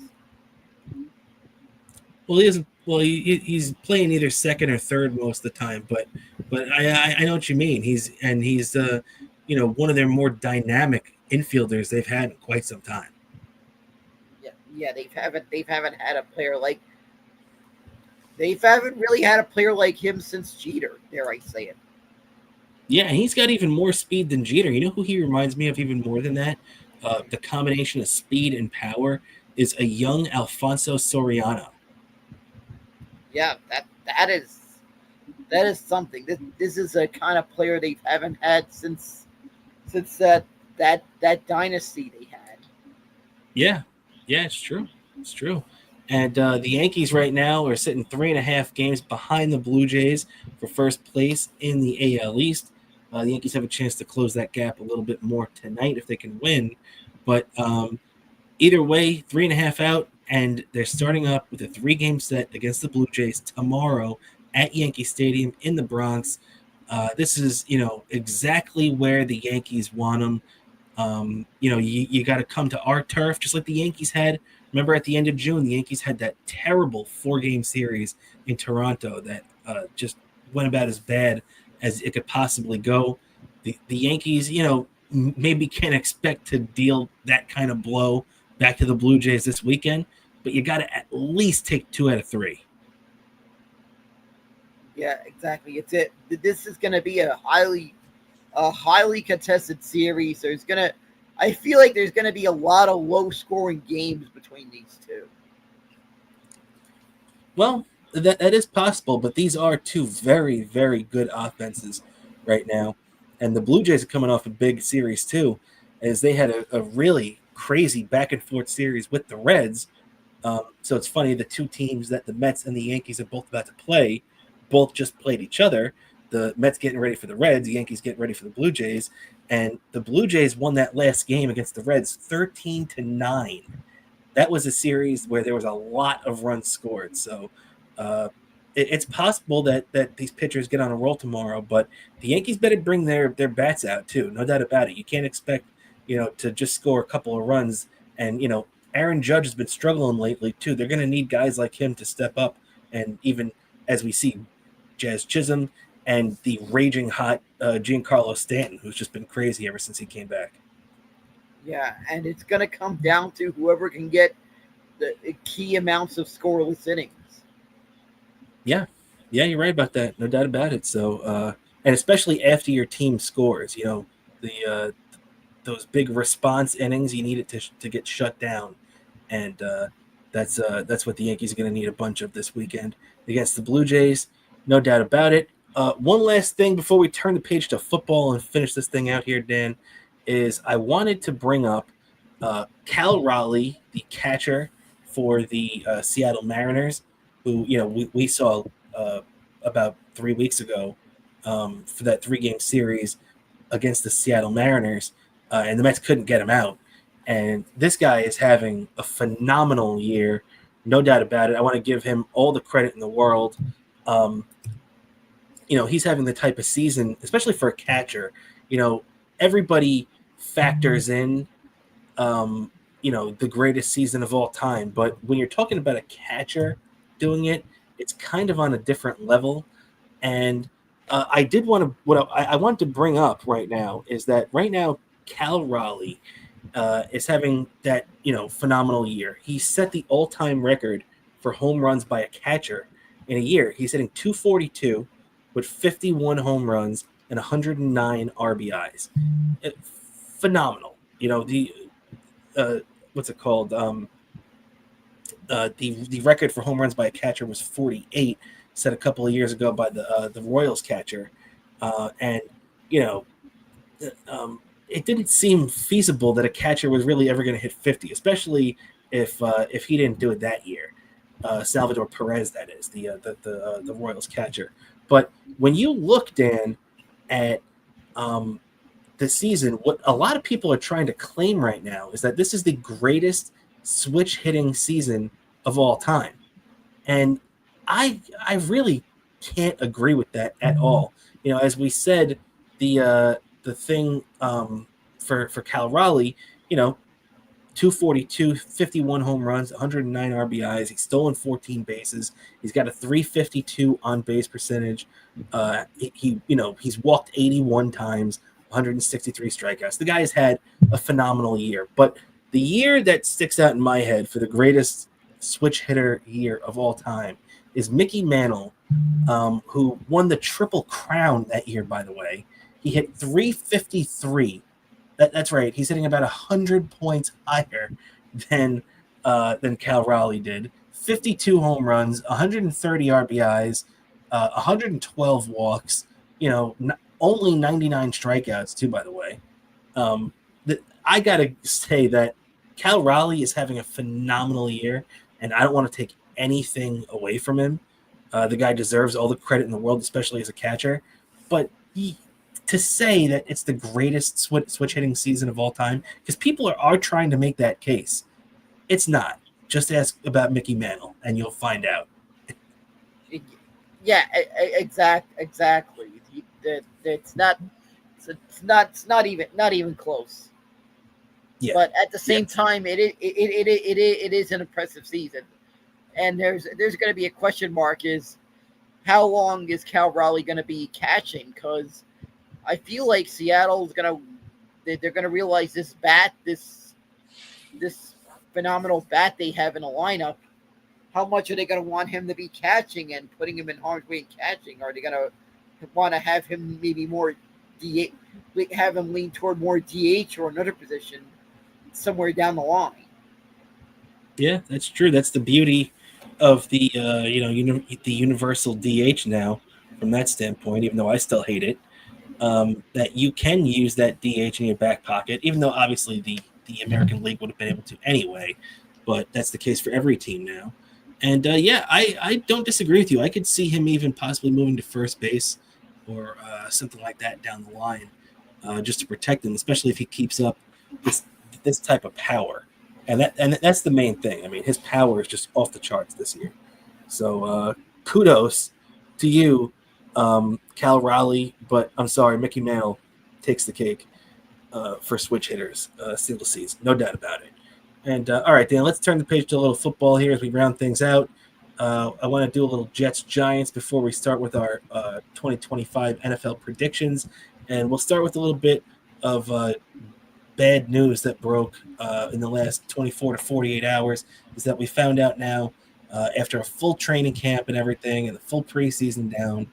Well, he isn't. Well, he's playing either second or third most of the time, but I know what you mean. He's one of their more dynamic infielders they've had in quite some time.
Yeah, they haven't had a player like they haven't really had a player like him since Jeter. Dare I say it?
Yeah, and he's got even more speed than Jeter. You know who he reminds me of even more than that? The combination of speed and power is a young Alfonso Soriano.
Yeah, that is something. This is a kind of player they haven't had since that dynasty they had.
Yeah, it's true. It's true. And the Yankees right now are sitting 3.5 games behind the Blue Jays for first place in the AL East. The Yankees have a chance to close that gap a little bit more tonight if they can win. But either way, 3.5 out, and they're starting up with a 3-game set against the Blue Jays tomorrow at Yankee Stadium in the Bronx. This is, exactly where the Yankees want them. You got to come to our turf, just like the Yankees had. Remember, at the end of June, the Yankees had that terrible 4-game series in Toronto that just went about as bad as it could possibly go. The Yankees, maybe can't expect to deal that kind of blow back to the Blue Jays this weekend, but you got to at least take 2 out of 3.
Yeah, exactly. This is going to be a highly contested series. I feel like there's going to be a lot of low-scoring games between these two.
Well, that is possible, but these are 2 very, very good offenses right now. And the Blue Jays are coming off a big series, too, as they had a really crazy back-and-forth series with the Reds. So it's funny, the 2 teams that the Mets and the Yankees are both about to play both just played each other. The Mets getting ready for the Reds, the Yankees getting ready for the Blue Jays. And the Blue Jays won that last game against the Reds 13-9. That was a series where there was a lot of runs scored. So it's possible that these pitchers get on a roll tomorrow, but the Yankees better bring their bats out too. No doubt about it. You can't expect, to just score a couple of runs. And, Aaron Judge has been struggling lately too. They're going to need guys like him to step up. And even as we see Jazz Chisholm and the raging hot Giancarlo Stanton, who's just been crazy ever since he came back.
Yeah, and it's going to come down to whoever can get the key amounts of scoreless innings.
Yeah, you're right about that. No doubt about it. So, and especially after your team scores, those big response innings, you need it to get shut down, and that's what the Yankees are going to need a bunch of this weekend against the Blue Jays. No doubt about it. One last thing before we turn the page to football and finish this thing out here, Dan, is I wanted to bring up Cal Raleigh, the catcher for the Seattle Mariners, who we saw about 3 weeks ago for that 3-game series against the Seattle Mariners, and the Mets couldn't get him out. And this guy is having a phenomenal year, no doubt about it. I want to give him all the credit in the world. He's having the type of season, especially for a catcher. Everybody factors in, the greatest season of all time. But when you're talking about a catcher doing it, it's kind of on a different level. And I wanted to bring up right now is that right now Cal Raleigh is having that phenomenal year. He set the all-time record for home runs by a catcher in a year. He's hitting 242 with 51 home runs and 109 RBIs. Phenomenal. What's it called? The record for home runs by a catcher was 48, set a couple of years ago by the Royals catcher. And it didn't seem feasible that a catcher was really ever going to hit 50, especially if he didn't do it that year. Salvador Perez, that is the Royals catcher. But when you look, Dan, at the season, what a lot of people are trying to claim right now is that this is the greatest switch hitting season of all time, and I really can't agree with that at all. As we said, the thing for Cal Raleigh, 242, 51 home runs, 109 RBIs. He's stolen 14 bases. He's got a 352 on base percentage. He's walked 81 times, 163 strikeouts. The guy has had a phenomenal year. But the year that sticks out in my head for the greatest switch hitter year of all time is Mickey Mantle, who won the Triple Crown that year, by the way. He hit 353. That's right. He's hitting about 100 points higher than Cal Raleigh did. 52 home runs, 130 RBIs, 112 walks. Only 99 strikeouts too. By the way, I gotta say that Cal Raleigh is having a phenomenal year, and I don't want to take anything away from him. The guy deserves all the credit in the world, especially as a catcher. But to say that it's the greatest switch hitting season of all time, because people are trying to make that case. It's not. Just ask about Mickey Mantle, and you'll find out.
Yeah, exactly. It's not even close.
Yeah.
But at the same time, it is an impressive season, and there's going to be a question mark: is how long is Cal Raleigh going to be catching? Because I feel like Seattle's they're gonna realize this phenomenal bat they have in a lineup. How much are they gonna want him to be catching and putting him in harm's way and catching? Are they gonna want to have him maybe more DH, have him lean toward more DH or another position somewhere down the line?
Yeah, that's true. That's the beauty of the the universal DH now from that standpoint. Even though I still hate it. That you can use that DH in your back pocket, even though obviously the American League would have been able to anyway, but that's the case for every team now. And I don't disagree with you. I could see him even possibly moving to first base or something like that down the line, just to protect him, especially if he keeps up this type of power. And that's the main thing. I mean, his power is just off the charts this year. So kudos to you, Cal Raleigh, but I'm sorry, Mickey Mantle takes the cake for switch hitters single season, no doubt about it. And all right, Dan, let's turn the page to a little football here as we round things out. I want to do a little Jets Giants before we start with our 2025 NFL predictions, and we'll start with a little bit of bad news that broke in the last 24 to 48 hours. Is that we found out now after a full training camp and everything, and the full preseason down.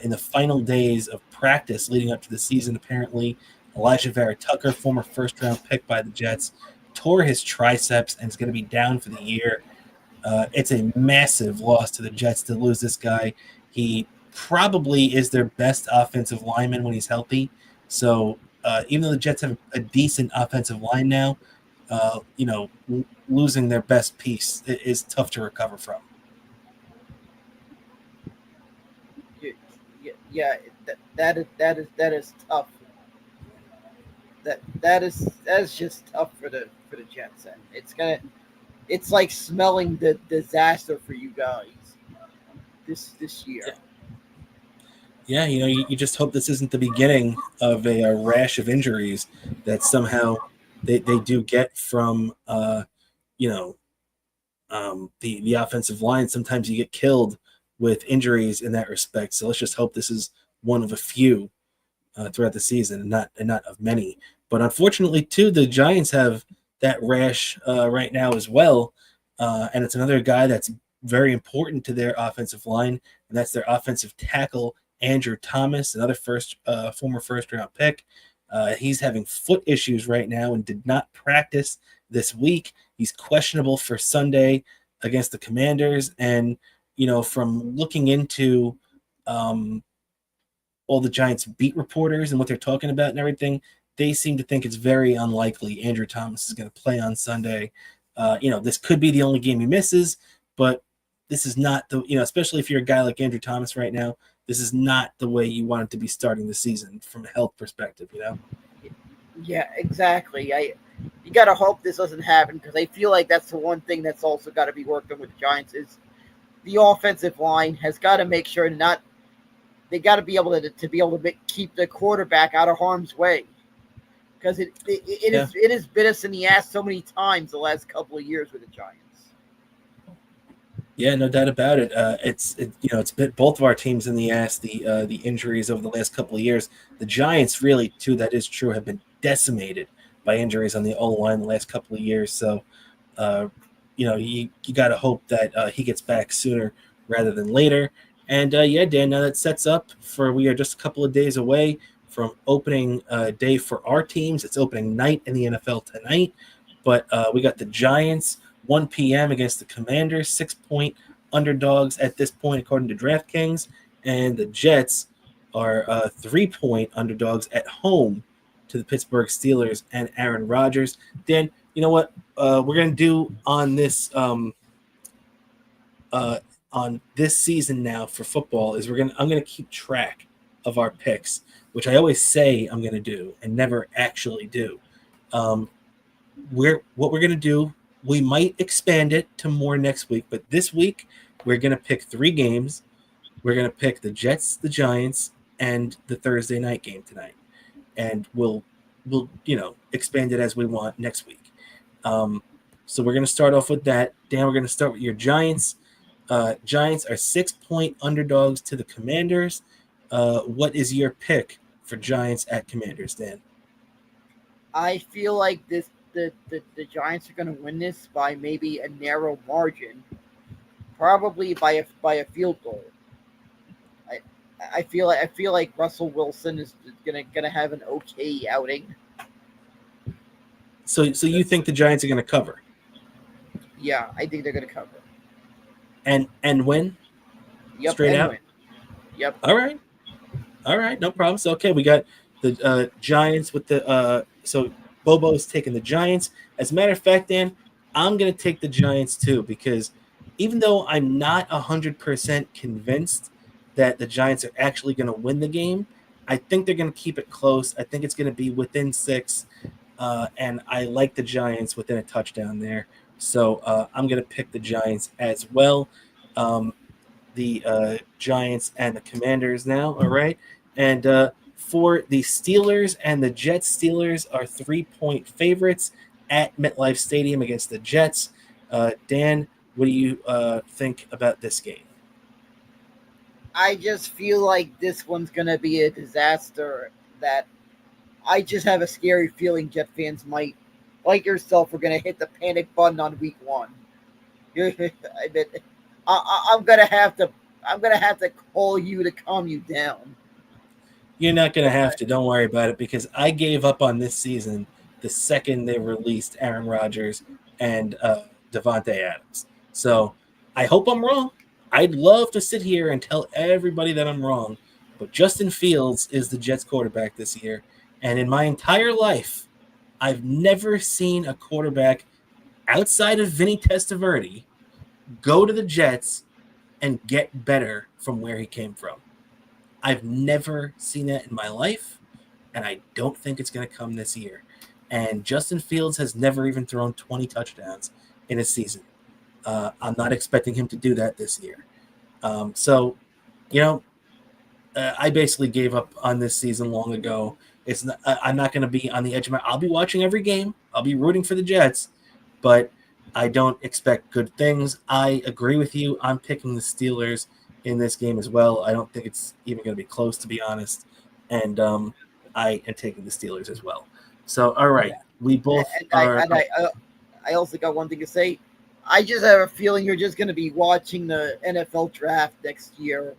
In the final days of practice leading up to the season, apparently, Elijah Vera Tucker, former first-round pick by the Jets, tore his triceps and is going to be down for the year. It's a massive loss to the Jets to lose this guy. He probably is their best offensive lineman when he's healthy. So even though the Jets have a decent offensive line now, losing their best piece is tough to recover from.
Yeah, that is tough. That is just tough for the Jets, and it's like smelling the disaster for you guys this year.
Yeah, you just hope this isn't the beginning of a rash of injuries that somehow they do get from the offensive line. Sometimes you get killed with injuries in that respect. So let's just hope this is one of a few throughout the season, and not of many. But unfortunately, too, the Giants have that rash right now as well, and it's another guy that's very important to their offensive line, and that's their offensive tackle, Andrew Thomas, another former first-round pick. He's having foot issues right now and did not practice this week. He's questionable for Sunday against the Commanders, and from looking into all the Giants beat reporters and what they're talking about and everything, they seem to think it's very unlikely Andrew Thomas is going to play on Sunday. This could be the only game he misses, but this is not especially if you're a guy like Andrew Thomas right now, this is not the way you want it to be starting the season from a health perspective,
Yeah, exactly. You got to hope this doesn't happen, because I feel like that's the one thing that's also got to be worked on with the Giants is the offensive line has got to make sure they got to be able to keep the quarterback out of harm's way, because it has bit us in the ass so many times the last couple of years with the Giants.
Yeah, no doubt about it. It's bit both of our teams in the ass. The injuries over the last couple of years. The Giants really, too, that is true, have been decimated by injuries on the O-line the last couple of years. So, you got to hope that he gets back sooner rather than later. And Dan, now that sets up we are just a couple of days away from opening day for our teams. It's opening night in the NFL tonight, but we got the Giants 1 p.m. against the Commanders, 6-point underdogs at this point according to DraftKings, and the Jets are 3-point underdogs at home to the Pittsburgh Steelers and Aaron Rodgers. Dan, you know what we're gonna do on this on this season now for football is I'm gonna keep track of our picks, which I always say I'm gonna do and never actually do. What we're gonna do, we might expand it to more next week, but this week we're gonna pick 3 games. We're gonna pick the Jets, the Giants, and the Thursday night game tonight, and we'll expand it as we want next week. So we're gonna start off with that. Dan, we're gonna start with your Giants. Giants are 6-point underdogs to the Commanders. What is your pick for Giants at Commanders, Dan?
I feel like the Giants are going to win this by maybe a narrow margin, probably by a field goal. I feel like Russell Wilson is gonna have an okay outing.
So you think the Giants are going to cover?
Yeah, I think they're going to cover.
And win?
Yep,
straight
and
out?
win. Yep.
All right, no problem. So, okay, we got the Giants with the so Bobo's taking the Giants. As a matter of fact, Dan, I'm going to take the Giants too, because even though I'm not 100% convinced that the Giants are actually going to win the game, I think they're going to keep it close. I think it's going to be within 6, and I like the Giants within a touchdown there. So I'm going to pick the Giants as well. The Giants and the Commanders now, all right? And for the Steelers and the Jets, Steelers are 3-point favorites at MetLife Stadium against the Jets. Dan, what do you think about this game?
I just feel like this one's going to be a disaster. That I just have a scary feeling Jet fans might, like yourself, are going to hit the panic button on week 1. I'm gonna have to call you to calm you down.
You're not going to have to. Don't worry about it, because I gave up on this season the second they released Aaron Rodgers and Devontae Adams. So I hope I'm wrong. I'd love to sit here and tell everybody that I'm wrong, but Justin Fields is the Jets quarterback this year. And in my entire life, I've never seen a quarterback outside of Vinny Testaverde go to the Jets and get better from where he came from. I've never seen that in my life, and I don't think it's going to come this year. And Justin Fields has never even thrown 20 touchdowns in a season. I'm not expecting him to do that this year. I basically gave up on this season long ago. I'm not going to be on the edge of my. I'll be watching every game. I'll be rooting for the Jets, but I don't expect good things. I agree with you. I'm picking the Steelers in this game as well. I don't think it's even going to be close, to be honest. And I am taking the Steelers as well. So, all right, we both are.
I also got one thing to say. I just have a feeling you're just going to be watching the NFL draft next year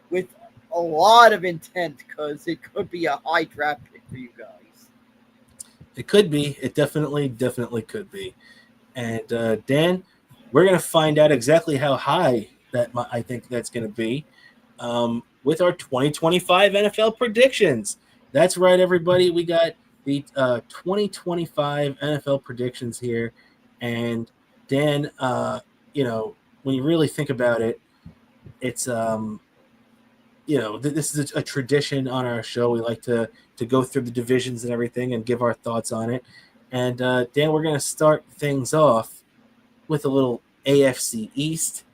with a lot of intent, because it could be a high draft pick for you guys.
It could be. It definitely could be. And Dan, we're going to find out exactly how high I think that's going to be with our 2025 NFL predictions. That's right, everybody. We got the 2025 NFL predictions here. And Dan, when you really think about it, it's this is a tradition on our show. We like to go through the divisions and everything and give our thoughts on it. And Dan, we're going to start things off with a little AFC East.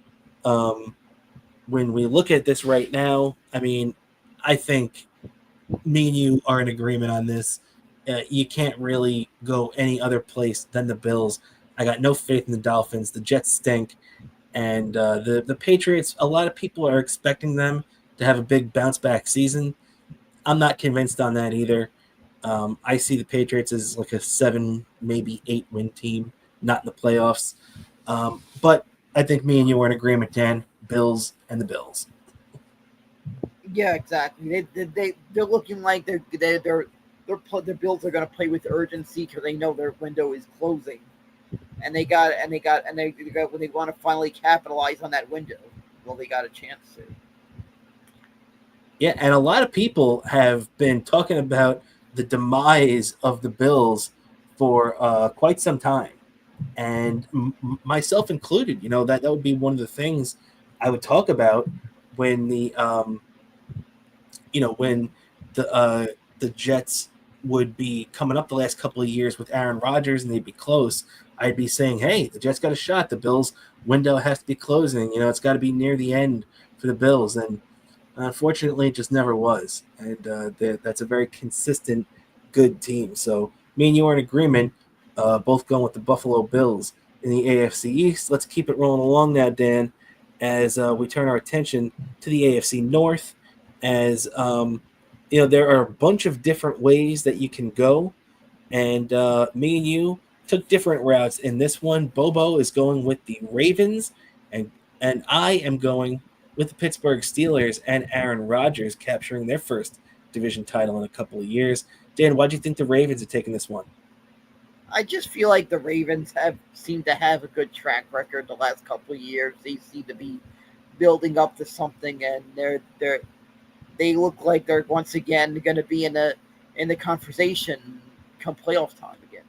When we look at this right now, I mean, I think me and you are in agreement on this. You can't really go any other place than the Bills. I got no faith in the Dolphins. The Jets stink. And the Patriots, a lot of people are expecting them to have a big bounce back season. I'm not convinced on that either. I see the Patriots as like a 7, maybe 8 win team, not in the playoffs. But I think me and you are in agreement, Dan. Bills and the Bills.
Yeah, exactly. They're looking like the Bills are going to play with urgency because they know their window is closing, and they when they want to finally capitalize on that window, well, they got a chance to.
Yeah, and a lot of people have been talking about the demise of the Bills for quite some time, and myself included. That would be one of the things I would talk about when when the Jets would be coming up the last couple of years with Aaron Rodgers and they'd be close. I'd be saying, hey, the Jets got a shot. The Bills window has to be closing. It's got to be near the end for the Bills. And unfortunately, it just never was. And that's a very consistent, good team. So me and you are in agreement, both going with the Buffalo Bills in the AFC East. Let's keep it rolling along now, Dan, as we turn our attention to the AFC North. As there are a bunch of different ways that you can go. And me and you took different routes in this one. Bobo is going with the Ravens, and I am going with the Pittsburgh Steelers and Aaron Rodgers capturing their first division title in a couple of years. Dan, why do you think the Ravens are taking this one?
I just feel like the Ravens seemed to have a good track record the last couple of years. They seem to be building up to something, and they look like they're once again going to be in the conversation come playoff time again.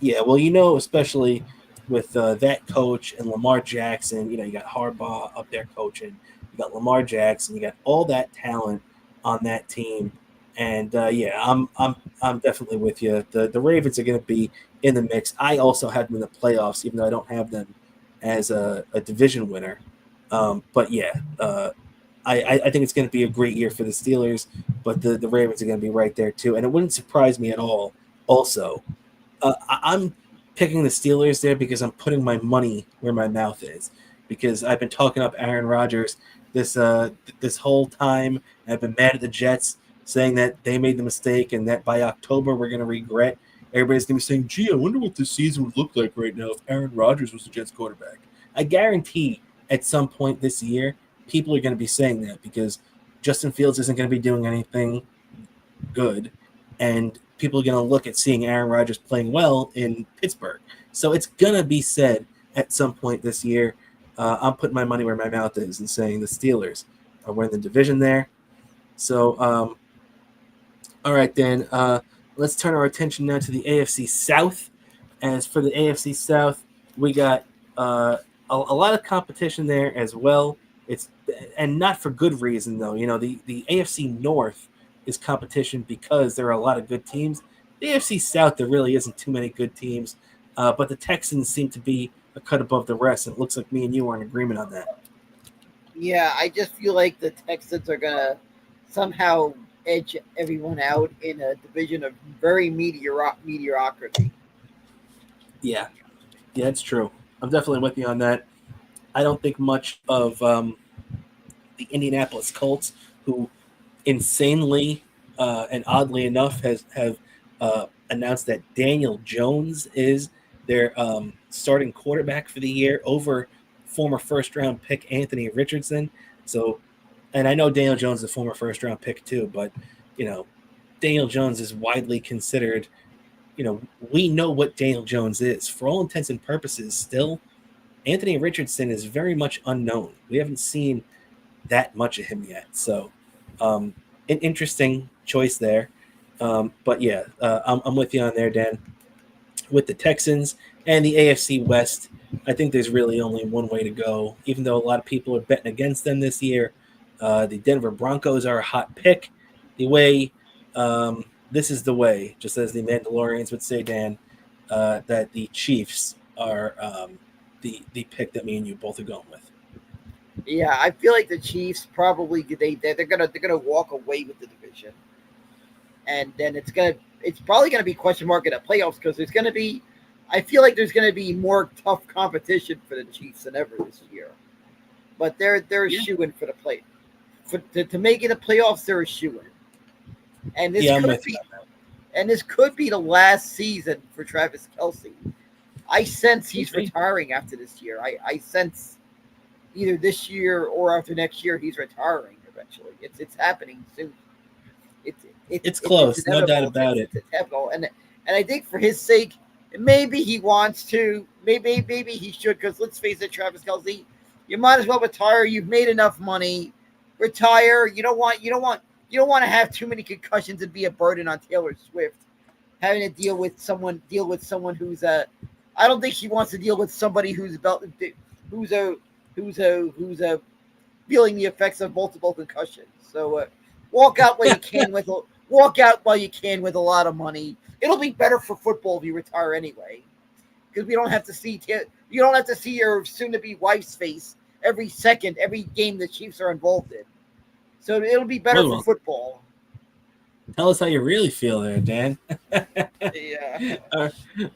Yeah, well, especially with that coach and Lamar Jackson, you got Harbaugh up there coaching, you got Lamar Jackson, you got all that talent on that team, and I'm definitely with you. The Ravens are going to be in the mix. I also have them in the playoffs, even though I don't have them as a division winner. But yeah, I think it's going to be a great year for the Steelers, but the Ravens are going to be right there too, and it wouldn't surprise me at all. Also, I'm picking the Steelers there because I'm putting my money where my mouth is, because I've been talking up Aaron Rodgers this whole time. And I've been mad at the Jets, saying that they made the mistake and that by October we're going to regret. Everybody's going to be saying, gee, I wonder what this season would look like right now if Aaron Rodgers was the Jets quarterback. I guarantee at some point this year, people are going to be saying that because Justin Fields isn't going to be doing anything good, and people are going to look at seeing Aaron Rodgers playing well in Pittsburgh. So it's going to be said at some point this year. I'm putting my money where my mouth is and saying the Steelers are winning the division there. So, all right, then. Let's turn our attention now to the AFC South. As for the AFC South, we got a lot of competition there as well. And not for good reason, though. The AFC North is competition because there are a lot of good teams. The AFC South, there really isn't too many good teams, but the Texans seem to be a cut above the rest, and it looks like me and you are in agreement on that.
Yeah, I just feel like the Texans are going to somehow edge everyone out in a division of very mediocrity.
Yeah, it's true. I'm definitely with you on that. I don't think much of the Indianapolis Colts, who insanely and oddly enough have announced that Daniel Jones is their starting quarterback for the year over former first-round pick Anthony Richardson. So, and I know Daniel Jones is a former first-round pick too, but Daniel Jones is widely considered. We know what Daniel Jones is. For all intents and purposes, still, Anthony Richardson is very much unknown. We haven't seen that much of him yet. So, an interesting choice there. But yeah, I'm with you on there, Dan. With the Texans and the AFC West, I think there's really only one way to go. Even though a lot of people are betting against them this year, the Denver Broncos are a hot pick. The way, this is the way, just as the Mandalorians would say, Dan, that the Chiefs are the pick that me and you both are going with.
Yeah, I feel like the Chiefs probably they're gonna walk away with the division, and then it's probably gonna be question mark in the playoffs because there's gonna be, I feel like there's gonna be more tough competition for the Chiefs than ever this year. But they're
Yeah,
shooing for the play, to make it the playoffs. They're shooing, and
yeah, I'm with you on that.
this could be the last season for Travis Kelsey. I sense he's
Okay.
retiring after this year. I sense either this year or after next year he's retiring eventually. It's happening soon. It's
It's close, no doubt
inevitable.
about it.
It's inevitable, and I think for his sake, maybe he wants to. Maybe he should. Because let's face it, Travis Kelsey, you might as well retire. You've made enough money. Retire. You don't want to have too many concussions and be a burden on Taylor Swift. Having to deal with someone who's a. I don't think he wants to deal with somebody who's who's a who's feeling the effects of multiple concussions. So walk out while you can with a lot of money. It'll be better for football if you retire anyway, because we don't have to see you don't have to see your soon-to-be wife's face every game the Chiefs are involved in. So it'll be better for
Well,
football.
tell us how you really feel there, Dan.
Yeah.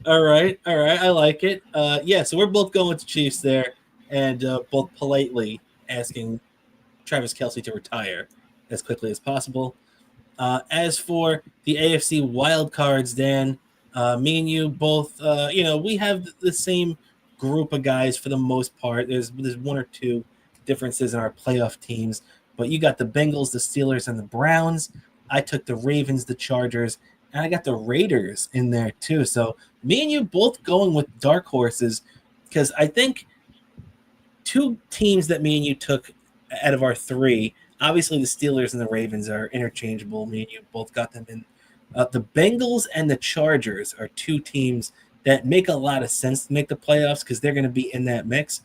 All right, all right. I like it. Yeah, so we're both going with the Chiefs there, and both politely asking Travis Kelsey to retire as quickly as possible. As for the AFC wild cards, Dan, me and you both, we have the same group of guys for the most part. There's one or two differences in our playoff teams, but you got the Bengals, the Steelers, and the Browns. I took the Ravens, the Chargers, and I got the Raiders in there too. So me and you both going with dark horses because I think two teams that me and you took out of our three. Obviously, the Steelers and the Ravens are interchangeable. Me and you both got them in. The Bengals and the Chargers are two teams that make a lot of sense to make the playoffs because they're going to be in that mix.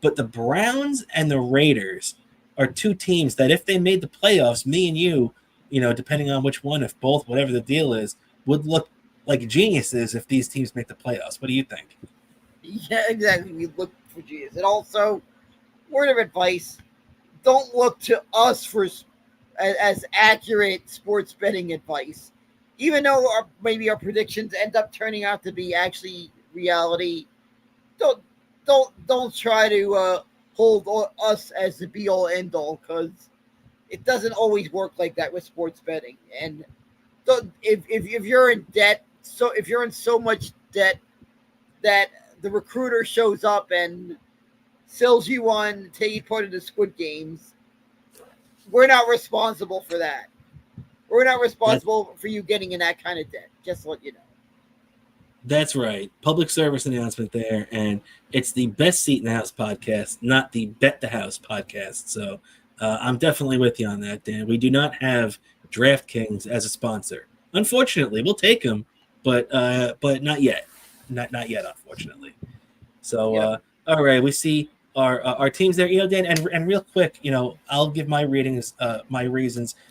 But the Browns and the Raiders are two teams that if they made the playoffs, me and you, depending on which one, if both, whatever the deal is, would look like geniuses if these teams make the playoffs. What do you think?
Yeah, exactly. We look for Jesus. And also, word of advice: don't look to us for as accurate sports betting advice. Even though maybe our predictions end up turning out to be actually reality, don't don't try to hold us as the be all end all, because it doesn't always work like that with sports betting. And if you're in debt, so if you're in so much debt that the recruiter shows up and sells you on taking part in the Squid Games, we're not responsible for that. We're not responsible for you getting in that kind of debt. Just to let you know.
That's right. Public service announcement there. And it's the Best Seat in the House podcast, not the Bet the House podcast. So I'm definitely with you on that, Dan. We do not have DraftKings as a sponsor. Unfortunately, we'll take them, but not yet. Not yet, unfortunately. So,
Yep.
all right, we see our teams there, Dan, and real quick, I'll give my reasons,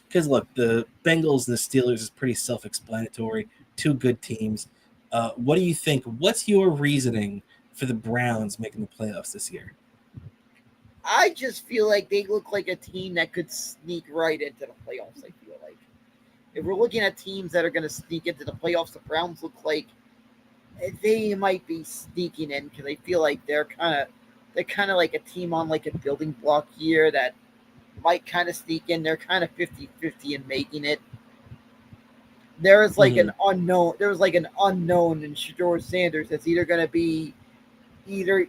because look, the Bengals and the Steelers is pretty self-explanatory. Two good teams. What do you think? What's your reasoning for the Browns making the playoffs this year?
I just feel like they look like a team that could sneak right into the playoffs. I feel like if we're looking at teams that are going to sneak into the playoffs, the Browns look like they might be sneaking in, because I feel like they're kind of like a team on like a building block year that might kind of sneak in. They're kind of 50-50 in making it. There's like
Mhm.
an unknown in Shedeur Sanders that's either going to be either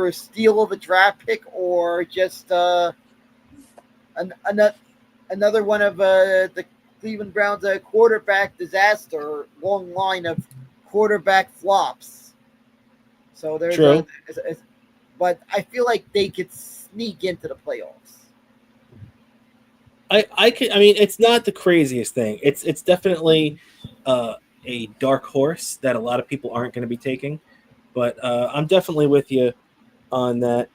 a steal of a draft pick or just another one of the Cleveland Browns quarterback disaster, long line of quarterback flops. So there's
True.
but I feel like they could sneak into the playoffs.
I mean, it's not the craziest thing. It's definitely a dark horse that a lot of people aren't going to be taking, but I'm definitely with you on that.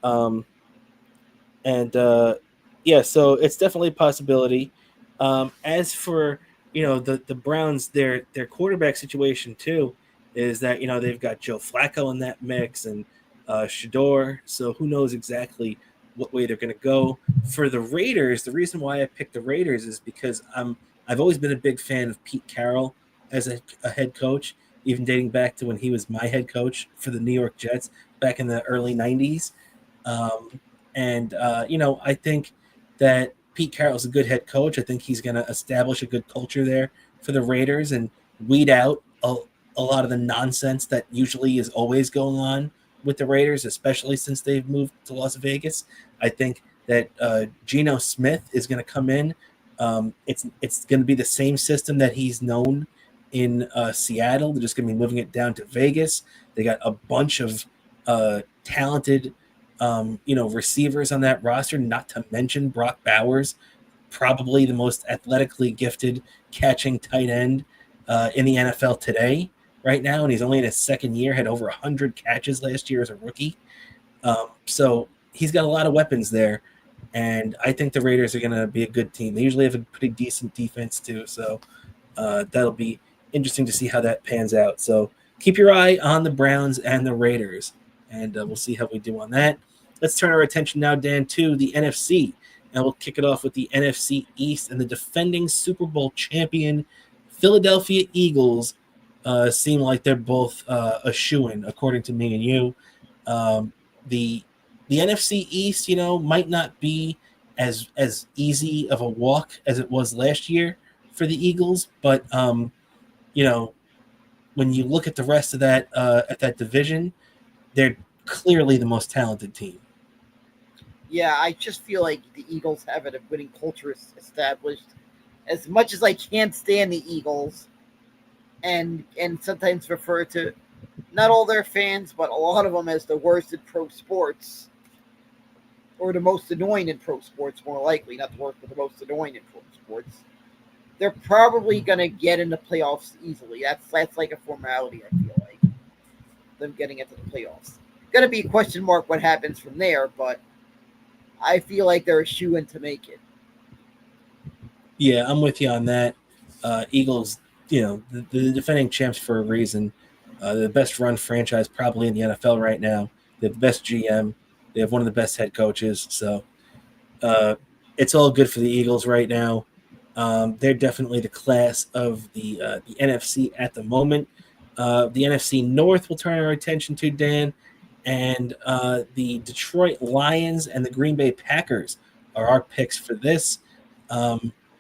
And yeah, so it's definitely a possibility. As for the Browns, their quarterback situation too is that they've got Joe Flacco in that mix and Shador. So who knows exactly what way they're going to go. For the Raiders, the reason why I picked the Raiders is because I've always been a big fan of Pete Carroll as a head coach, even dating back to when he was my head coach for the New York Jets back in the early '90s. Um, and I think that Pete Carroll's a good head coach. I think he's going to establish a good culture there for the Raiders and weed out a lot of the nonsense that usually is always going on with the Raiders, especially since they've moved to Las Vegas. I think that Geno Smith is going to come in. It's going to be the same system that he's known in Seattle. They're just going to be moving it down to Vegas. They got a bunch of talented receivers on that roster, not to mention Brock Bowers, probably the most athletically gifted catching tight end in the NFL today, right now. And he's only in his second year, had over 100 catches last year as a rookie. So he's got a lot of weapons there. And I think the Raiders are going to be a good team. They usually have a pretty decent defense, too. So that'll be interesting to see how that pans out. So keep your eye on the Browns and the Raiders, and we'll see how we do on that. Let's turn our attention now, Dan, to the NFC, and we'll kick it off with the NFC East and the defending Super Bowl champion Philadelphia Eagles. Seem like they're both a shoo-in, according to me and you. The NFC East, might not be as easy of a walk as it was last year for the Eagles, but when you look at the rest of that at that division, they're clearly the most talented team.
Yeah, I just feel like the Eagles have a winning culture established. As much as I can't stand the Eagles, and sometimes refer to not all their fans, but a lot of them as the worst in pro sports, or the most annoying in pro sports, more likely, not the worst, but the most annoying in pro sports. They're probably gonna get in the playoffs easily. That's like a formality. I feel like them getting into the playoffs. Gonna be a question mark what happens from there, but I feel like they're a shoe-in to make it.
Yeah, I'm with you on that. Eagles, the defending champs for a reason. They're the best run franchise probably in the NFL right now. They have the best GM. They have one of the best head coaches. So it's all good for the Eagles right now. They're definitely the class of the NFC at the moment. The NFC North will turn our attention to, Dan, and the Detroit Lions and the Green Bay Packers are our picks for this.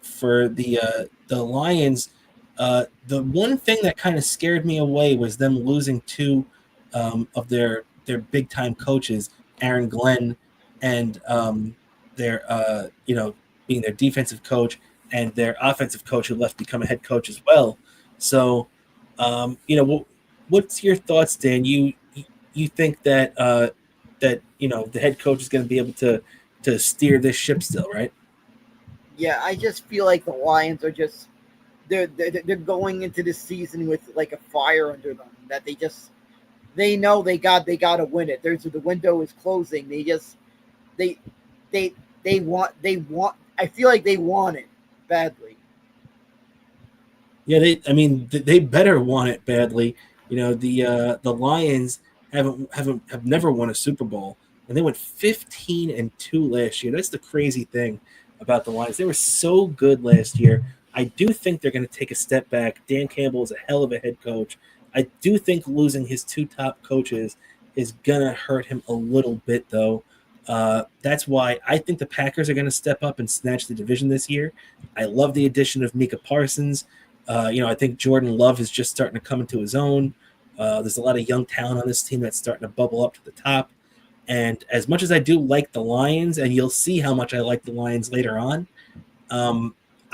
For the Lions, the one thing that kind of scared me away was them losing two of their big time coaches, Aaron Glenn, and their being their defensive coach and their offensive coach who left to become a head coach as well. So, what's your thoughts, Dan? You think that the head coach is going to be able to steer this ship still, right?
Yeah, I just feel like the Lions are just they're going into this season with like a fire under them that they know they got to win it. The window is closing. They want I feel like they want it badly.
Yeah, they better want it badly. The Lions have never won a Super Bowl, and they went 15-2 last year. That's the crazy thing about the Lions. They were so good last year. I do think they're going to take a step back. Dan Campbell is a hell of a head coach. I do think losing his two top coaches is going to hurt him a little bit, though. That's why I think the Packers are going to step up and snatch the division this year. I love the addition of Micah Parsons. I think Jordan Love is just starting to come into his own. There's a lot of young talent on this team that's starting to bubble up to the top. And as much as I do like the Lions, and you'll see how much I like the Lions later on,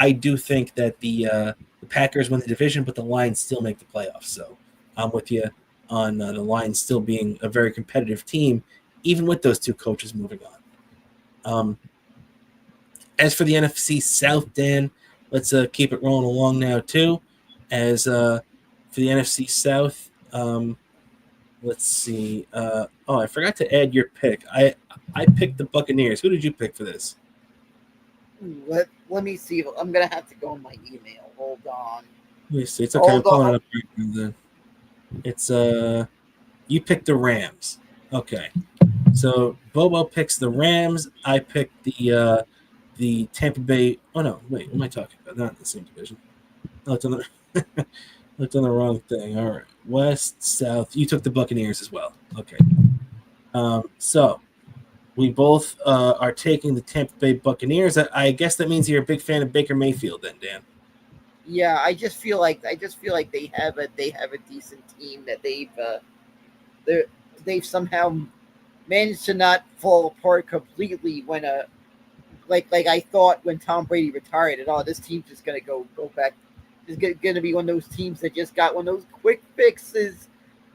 I do think that the Packers win the division, but the Lions still make the playoffs. So I'm with you on the Lions still being a very competitive team, even with those two coaches moving on. As for the NFC South, Dan, let's keep it rolling along now too. As for the NFC South, let's see. I forgot to add your pick. I picked the Buccaneers. Who did you pick for this?
Let me see. I'm gonna have to go in my email. Hold on.
Let me see. It's okay. I'm pulling it up right now. Then it's you picked the Rams. Okay. So Bobo picks the Rams. I picked the Tampa Bay. Oh no, wait. What am I talking about? Not in the same division. Oh, it's on the it's on the wrong thing. All right. West, South. You took the Buccaneers as well. Okay. So we both are taking the Tampa Bay Buccaneers. I guess that means you're a big fan of Baker Mayfield, then, Dan.
Yeah, I just feel like they have a decent team that they've somehow managed to not fall apart completely when like I thought when Tom Brady retired and this team's just gonna go back. It's gonna be one of those teams that just got one of those quick fixes,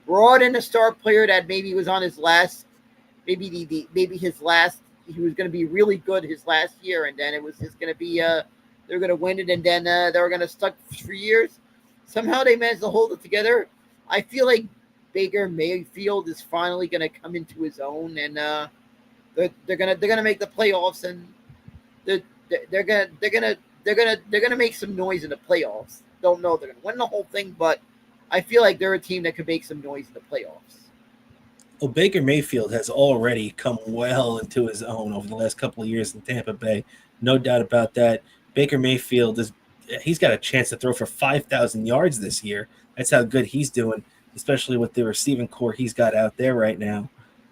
brought in a star player that maybe was on his last, maybe his last. He was gonna be really good his last year, and then it was just gonna be they're gonna win it, and then they were gonna stuck for years. Somehow they managed to hold it together. I feel like Baker Mayfield is finally gonna come into his own, and they're gonna make the playoffs, and they're gonna make some noise in the playoffs. Don't know if they're gonna win the whole thing, but I feel like they're a team that could make some noise in the playoffs.
Well, Baker Mayfield has already come well into his own over the last couple of years in Tampa Bay. No doubt about that. Baker Mayfield he's got a chance to throw for 5,000 yards this year. That's how good he's doing, especially with the receiving core he's got out there right now,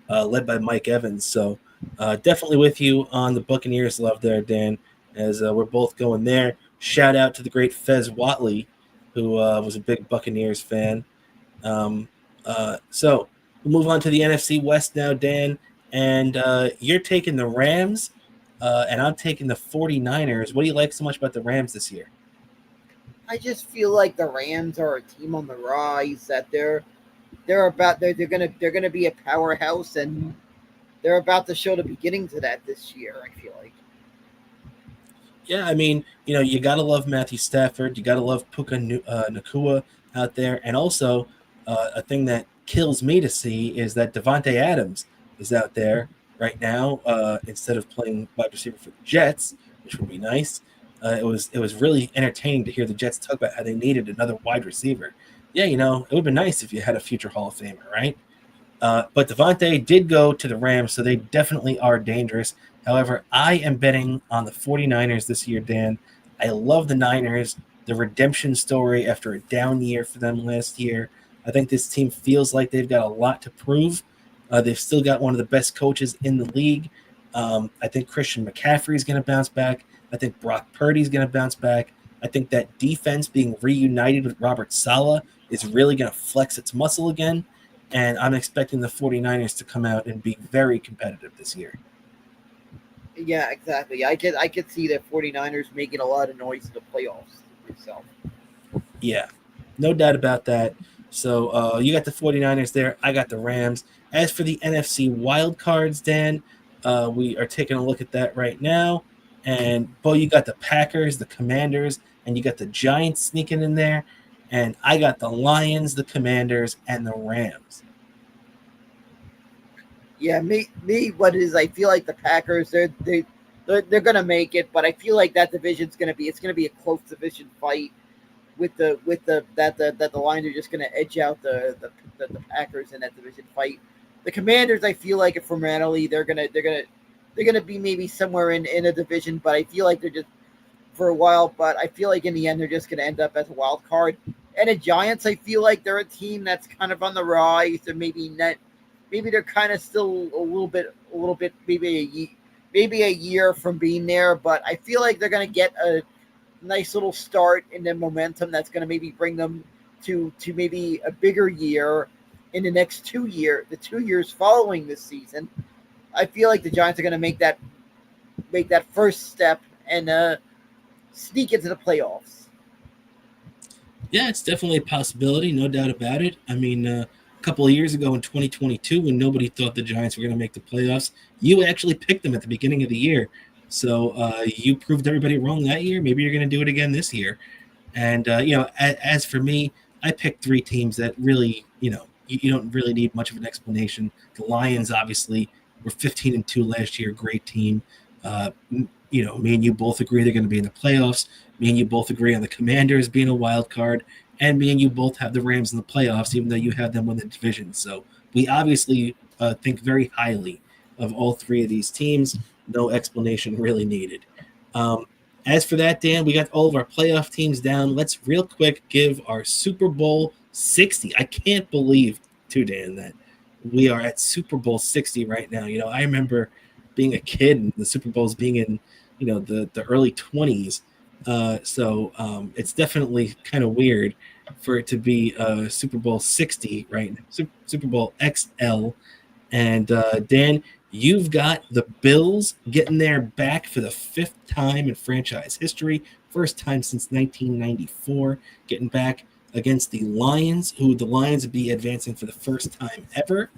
led by Mike Evans. So definitely with you on the Buccaneers love there, Dan, as we're both going there. Shout out to the great Fez Watley, who was a big Buccaneers fan. So we'll move on to the NFC West now, Dan, and you're taking the Rams, and I'm taking the 49ers. What do you like so much about the Rams this year?
I just feel like the Rams are a team on the rise, that they're gonna be a powerhouse, and they're about to show the beginnings of that this year, I feel like.
Yeah, I mean, you got to love Matthew Stafford. You got to love Puka Nacua out there. And also, a thing that kills me to see is that Devontae Adams is out there right now instead of playing wide receiver for the Jets, which would be nice. It was really entertaining to hear the Jets talk about how they needed another wide receiver. Yeah, it would have been nice if you had a future Hall of Famer, right? But Devontae did go to the Rams, so they definitely are dangerous. However, I am betting on the 49ers this year, Dan. I love the Niners, the redemption story after a down year for them last year. I think this team feels like they've got a lot to prove. They've still got one of the best coaches in the league. I think Christian McCaffrey is going to bounce back. I think Brock Purdy is going to bounce back. I think that defense being reunited with Robert Saleh is really going to flex its muscle again. And I'm expecting the 49ers to come out and be very competitive this year.
Yeah, exactly. I could see the 49ers making a lot of noise in the playoffs itself.
Yeah, no doubt about that. So you got the 49ers there. I got the Rams. As for the NFC wild cards, Dan, we are taking a look at that right now. And, Bo, you got the Packers, the Commanders, and you got the Giants sneaking in there. And I got the Lions, the Commanders, and the Rams.
Yeah, what is, I feel like the Packers, they're gonna make it, but I feel like that division's gonna be a close division fight with the Lions are just gonna edge out the Packers in that division fight. The Commanders, I feel like formality they're gonna be maybe somewhere in a division, but I feel like they're just for a while, but I feel like in the end they're just gonna end up as a wild card. And the Giants, I feel like they're a team that's kind of on the rise, and maybe they're kind of still a little bit, maybe a year from being there. But I feel like they're going to get a nice little start in the momentum that's going to maybe bring them to maybe a bigger year in the next 2 years, the 2 years following this season. I feel like the Giants are going to make that first step and sneak into the playoffs.
Yeah, it's definitely a possibility, no doubt about it. I mean, a couple of years ago in 2022, when nobody thought the Giants were going to make the playoffs, you actually picked them at the beginning of the year. So you proved everybody wrong that year. Maybe you're going to do it again this year. And as for me, I picked three teams that really, you don't really need much of an explanation. The Lions, obviously, were 15-2 last year. Great team. Me and you both agree they're going to be in the playoffs. Me and you both agree on the Commanders being a wild card, and me and you both have the Rams in the playoffs, even though you have them win the division. So we obviously think very highly of all three of these teams. No explanation really needed. As for that, Dan, we got all of our playoff teams down. Let's real quick give our Super Bowl 60. I can't believe, too, Dan, that we are at Super Bowl 60 right now. I remember being a kid and the Super Bowls being in, the early 20s. So it's definitely kind of weird for it to be Super Bowl 60 right now, Super Bowl XL. And Dan, you've got the Bills getting their back for the fifth time in franchise history, first time since 1994, getting back against the Lions, who the Lions would be advancing for the first time ever.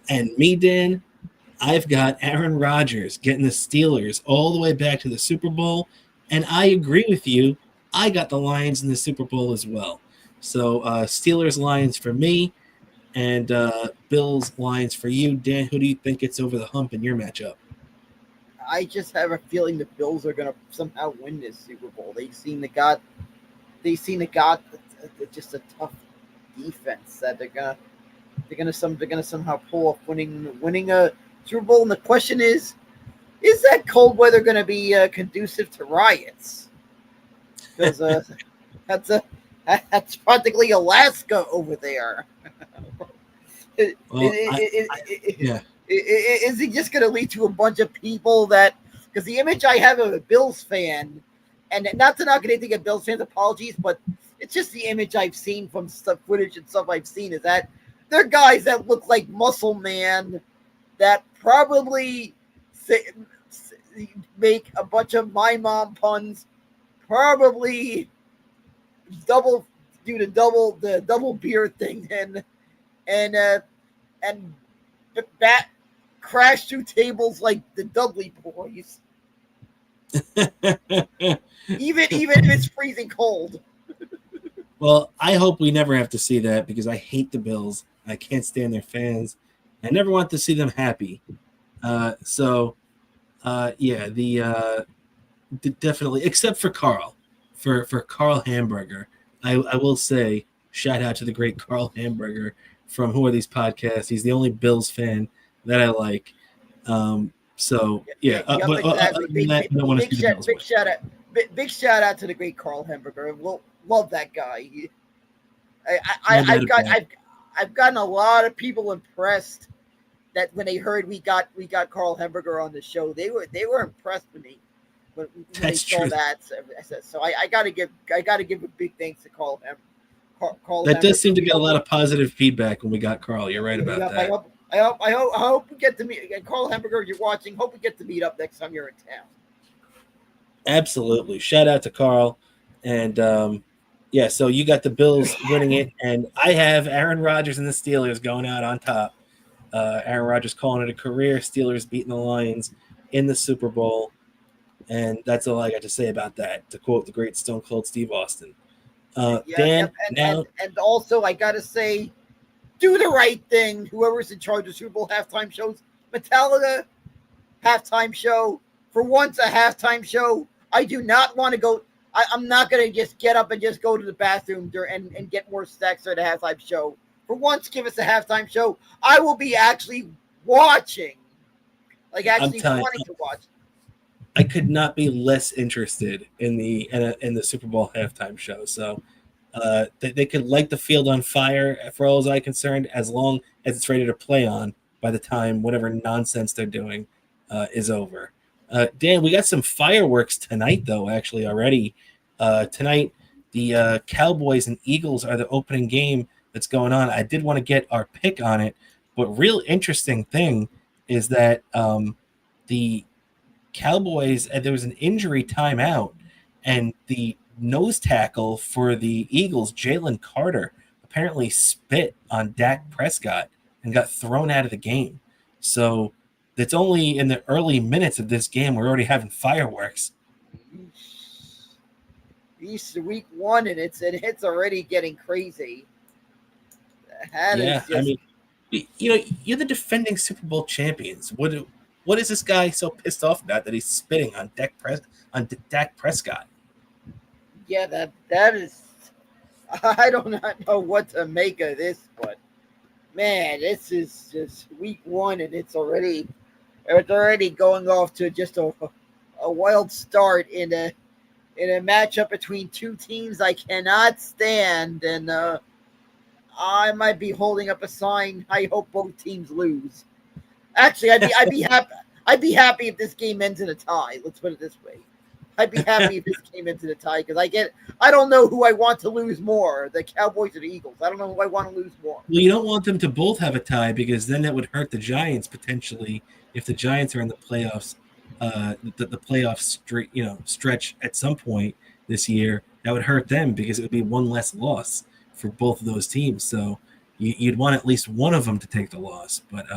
And me, Dan, I've got Aaron Rodgers getting the Steelers all the way back to the Super Bowl. And I agree with you. I got the Lions in the Super Bowl as well. So Steelers, Lions for me, and Bills, Lions for you. Dan, who do you think gets over the hump in your matchup?
I just have a feeling the Bills are going to somehow win this Super Bowl. They seem to got just a tough defense that they're gonna somehow pull off winning a Super Bowl. And the question is that cold weather going to be conducive to riots? Because that's practically Alaska over there. Is he just going to lead to a bunch of people that? Because the image I have of a Bills fan, and not to knock anything at Bills fans, apologies, but it's just the image I've seen from stuff, footage and stuff I've seen, is that they're guys that look like Muscle Man that probably make a bunch of my mom puns, probably double beard thing, and bat crash through tables like the Dudley Boys. even if it's freezing cold.
Well, I hope we never have to see that because I hate the Bills. I can't stand their fans. I never want to see them happy. Definitely, except for Carl, for Carl Hamburger. I will say, shout out to the great Carl Hamburger from Who Are These Podcasts. He's the only Bills fan that I like.
Big shout out to the great Carl Hamburger. We'll love that guy. I've gotten a lot of people impressed that when they heard we got Carl Hamburger on the show, they were impressed with me when they saw that. So I gotta give a big thanks to Carl Hamburger.
That does seem to get a lot of positive feedback when we got Carl. You're right about that.
I hope we get to meet again. Carl Hamburger, you're watching. Hope we get to meet up next time you're in town.
Absolutely. Shout out to Carl. And so you got the Bills winning it, and I have Aaron Rodgers and the Steelers going out on top. Aaron Rodgers calling it a career. Steelers beating the Lions in the Super Bowl. And that's all I got to say about that, to quote the great Stone Cold Steve Austin. Dan,
and also I got to say, do the right thing. Whoever's in charge of Super Bowl halftime shows, Metallica halftime show. For once, a halftime show. I do not want to go. I'm not going to just get up and just go to the bathroom and get more snacks at a halftime show. For once, give us a halftime show. I will be actually watching. Wanting to watch.
I could not be less interested in the Super Bowl halftime show. So they could light the field on fire, for all as I'm concerned, as long as it's ready to play on by the time whatever nonsense they're doing is over. Dan, we got some fireworks tonight, though, actually, already. Tonight, the Cowboys and Eagles are the opening game that's going on. I did want to get our pick on it, but real interesting thing is that the Cowboys, there was an injury timeout, and the nose tackle for the Eagles, Jalen Carter, apparently spit on Dak Prescott and got thrown out of the game. So It's only in the early minutes of this game we're already having fireworks.
It's week 1 and it's already getting crazy. That is just...
I mean, you're the defending Super Bowl champions. What is this guy so pissed off about that he's spitting on Dak Prescott?
Yeah, that is... I do not know what to make of this, but man, this is just week 1 and it's already going off to just a wild start in a matchup between two teams I cannot stand, and I might be holding up a sign. I hope both teams lose. Actually, I'd be happy. I'd be happy if this game ends in a tie. Let's put it this way. I'd be happy if this game ends in a tie because I don't know who I want to lose more, the Cowboys or the Eagles. I don't know who I want to lose more.
Well, you don't want them to both have a tie because then that would hurt the Giants potentially if the Giants are in the playoffs. The playoff stretch at some point this year, that would hurt them because it would be one less loss for both of those teams. So you'd want at least one of them to take the loss. But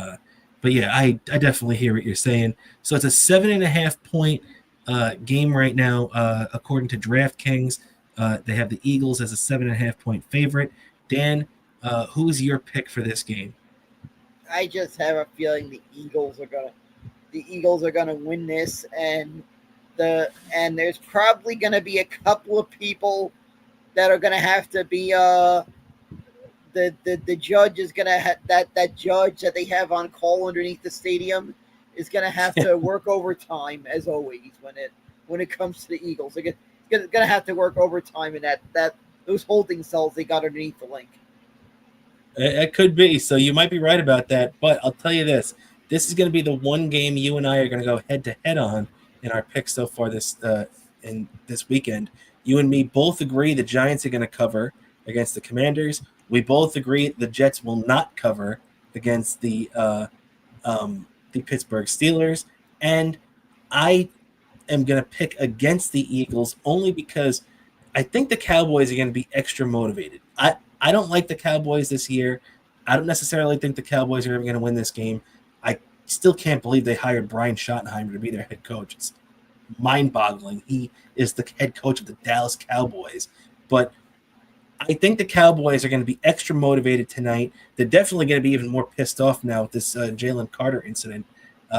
yeah, I definitely hear what you're saying. So it's a 7.5 point game right now, according to DraftKings. They have the Eagles as a 7.5 point favorite. Dan, who's your pick for this game?
I just have a feeling the Eagles are gonna win this, and there's probably gonna be a couple of people that are gonna have to be the judge is gonna have that judge that they have on call underneath the stadium is gonna have to work overtime as always when it comes to the Eagles. They're gonna have to work overtime in that those holding cells they got underneath the link.
It could be. So you might be right about that. But I'll tell you this. This is going to be the one game you and I are going to go head-to-head on in our picks so far this weekend. You and me both agree the Giants are going to cover against the Commanders. We both agree the Jets will not cover against the Pittsburgh Steelers. And I am going to pick against the Eagles only because I think the Cowboys are going to be extra motivated. I don't like the Cowboys this year. I don't necessarily think the Cowboys are ever going to win this game. I still can't believe they hired Brian Schottenheimer to be their head coach. It's mind-boggling. He is the head coach of the Dallas Cowboys. But I think the Cowboys are going to be extra motivated tonight. They're definitely going to be even more pissed off now with this Jalen Carter incident.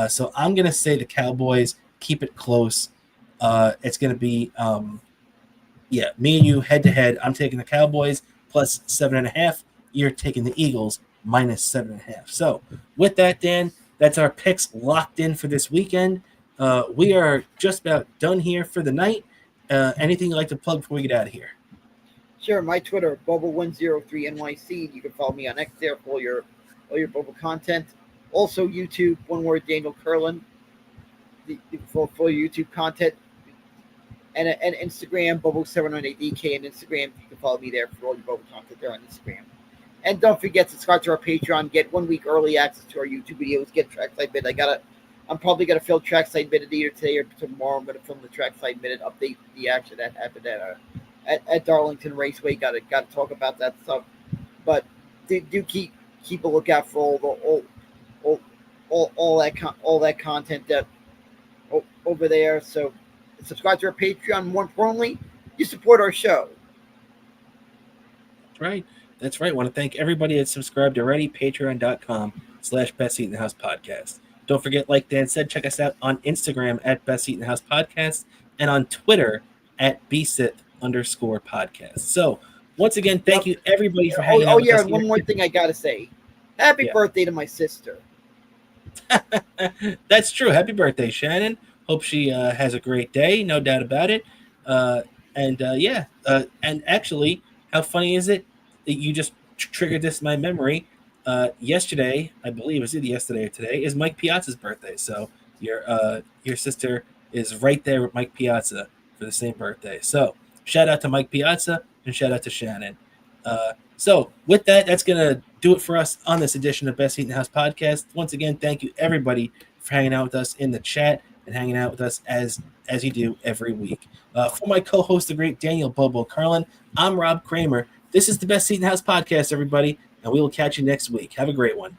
So I'm going to say the Cowboys keep it close. It's going to be, me and you head-to-head. I'm taking the Cowboys plus 7.5. You're taking the Eagles minus 7.5. So with that, Dan, that's our picks locked in for this weekend. We are just about done here for the night. Anything you'd like to plug before we get out of here?
Sure. My Twitter, Bobo103NYC. You can follow me on X there for all your Bobo content. Also YouTube, one word, Daniel Curlin, for YouTube content. And Instagram, Bobo798DK, and Instagram. You can follow me there for all your Bobo content there on Instagram. And don't forget to subscribe to our Patreon. Get 1 week early access to our YouTube videos. Get Trackside Bid. I'm probably gonna film Trackside Bid either today or tomorrow. I'm gonna film the Trackside Bid and update the action that happened at Darlington Raceway. Got to talk about that stuff. But do keep a lookout for all that content that over there. So subscribe to our Patreon. More importantly, you support our show.
That's right. I want to thank everybody that's subscribed already. Patreon.com/Best Seat in the House Podcast. Don't forget, like Dan said, check us out on Instagram at Best Seat in the House Podcast and on Twitter at BSIT_podcast. So once again, thank you everybody for hanging out with us.
One more thing I got to say. Happy birthday to my sister.
That's true. Happy birthday, Shannon. Hope she has a great day. No doubt about it. And actually, how funny is it? You just triggered this in my memory. Yesterday, I believe, was it yesterday or today, is Mike Piazza's birthday. So your sister is right there with Mike Piazza for the same birthday. So shout out to Mike Piazza and shout out to Shannon. So with that, that's going to do it for us on this edition of Best Seat in the House podcast. Once again, thank you everybody for hanging out with us in the chat and hanging out with us as you do every week. For my co-host, the great Daniel Bobo Carlin, I'm Rob Kramer. This is the Best Seat in the House podcast, everybody, and we will catch you next week. Have a great one.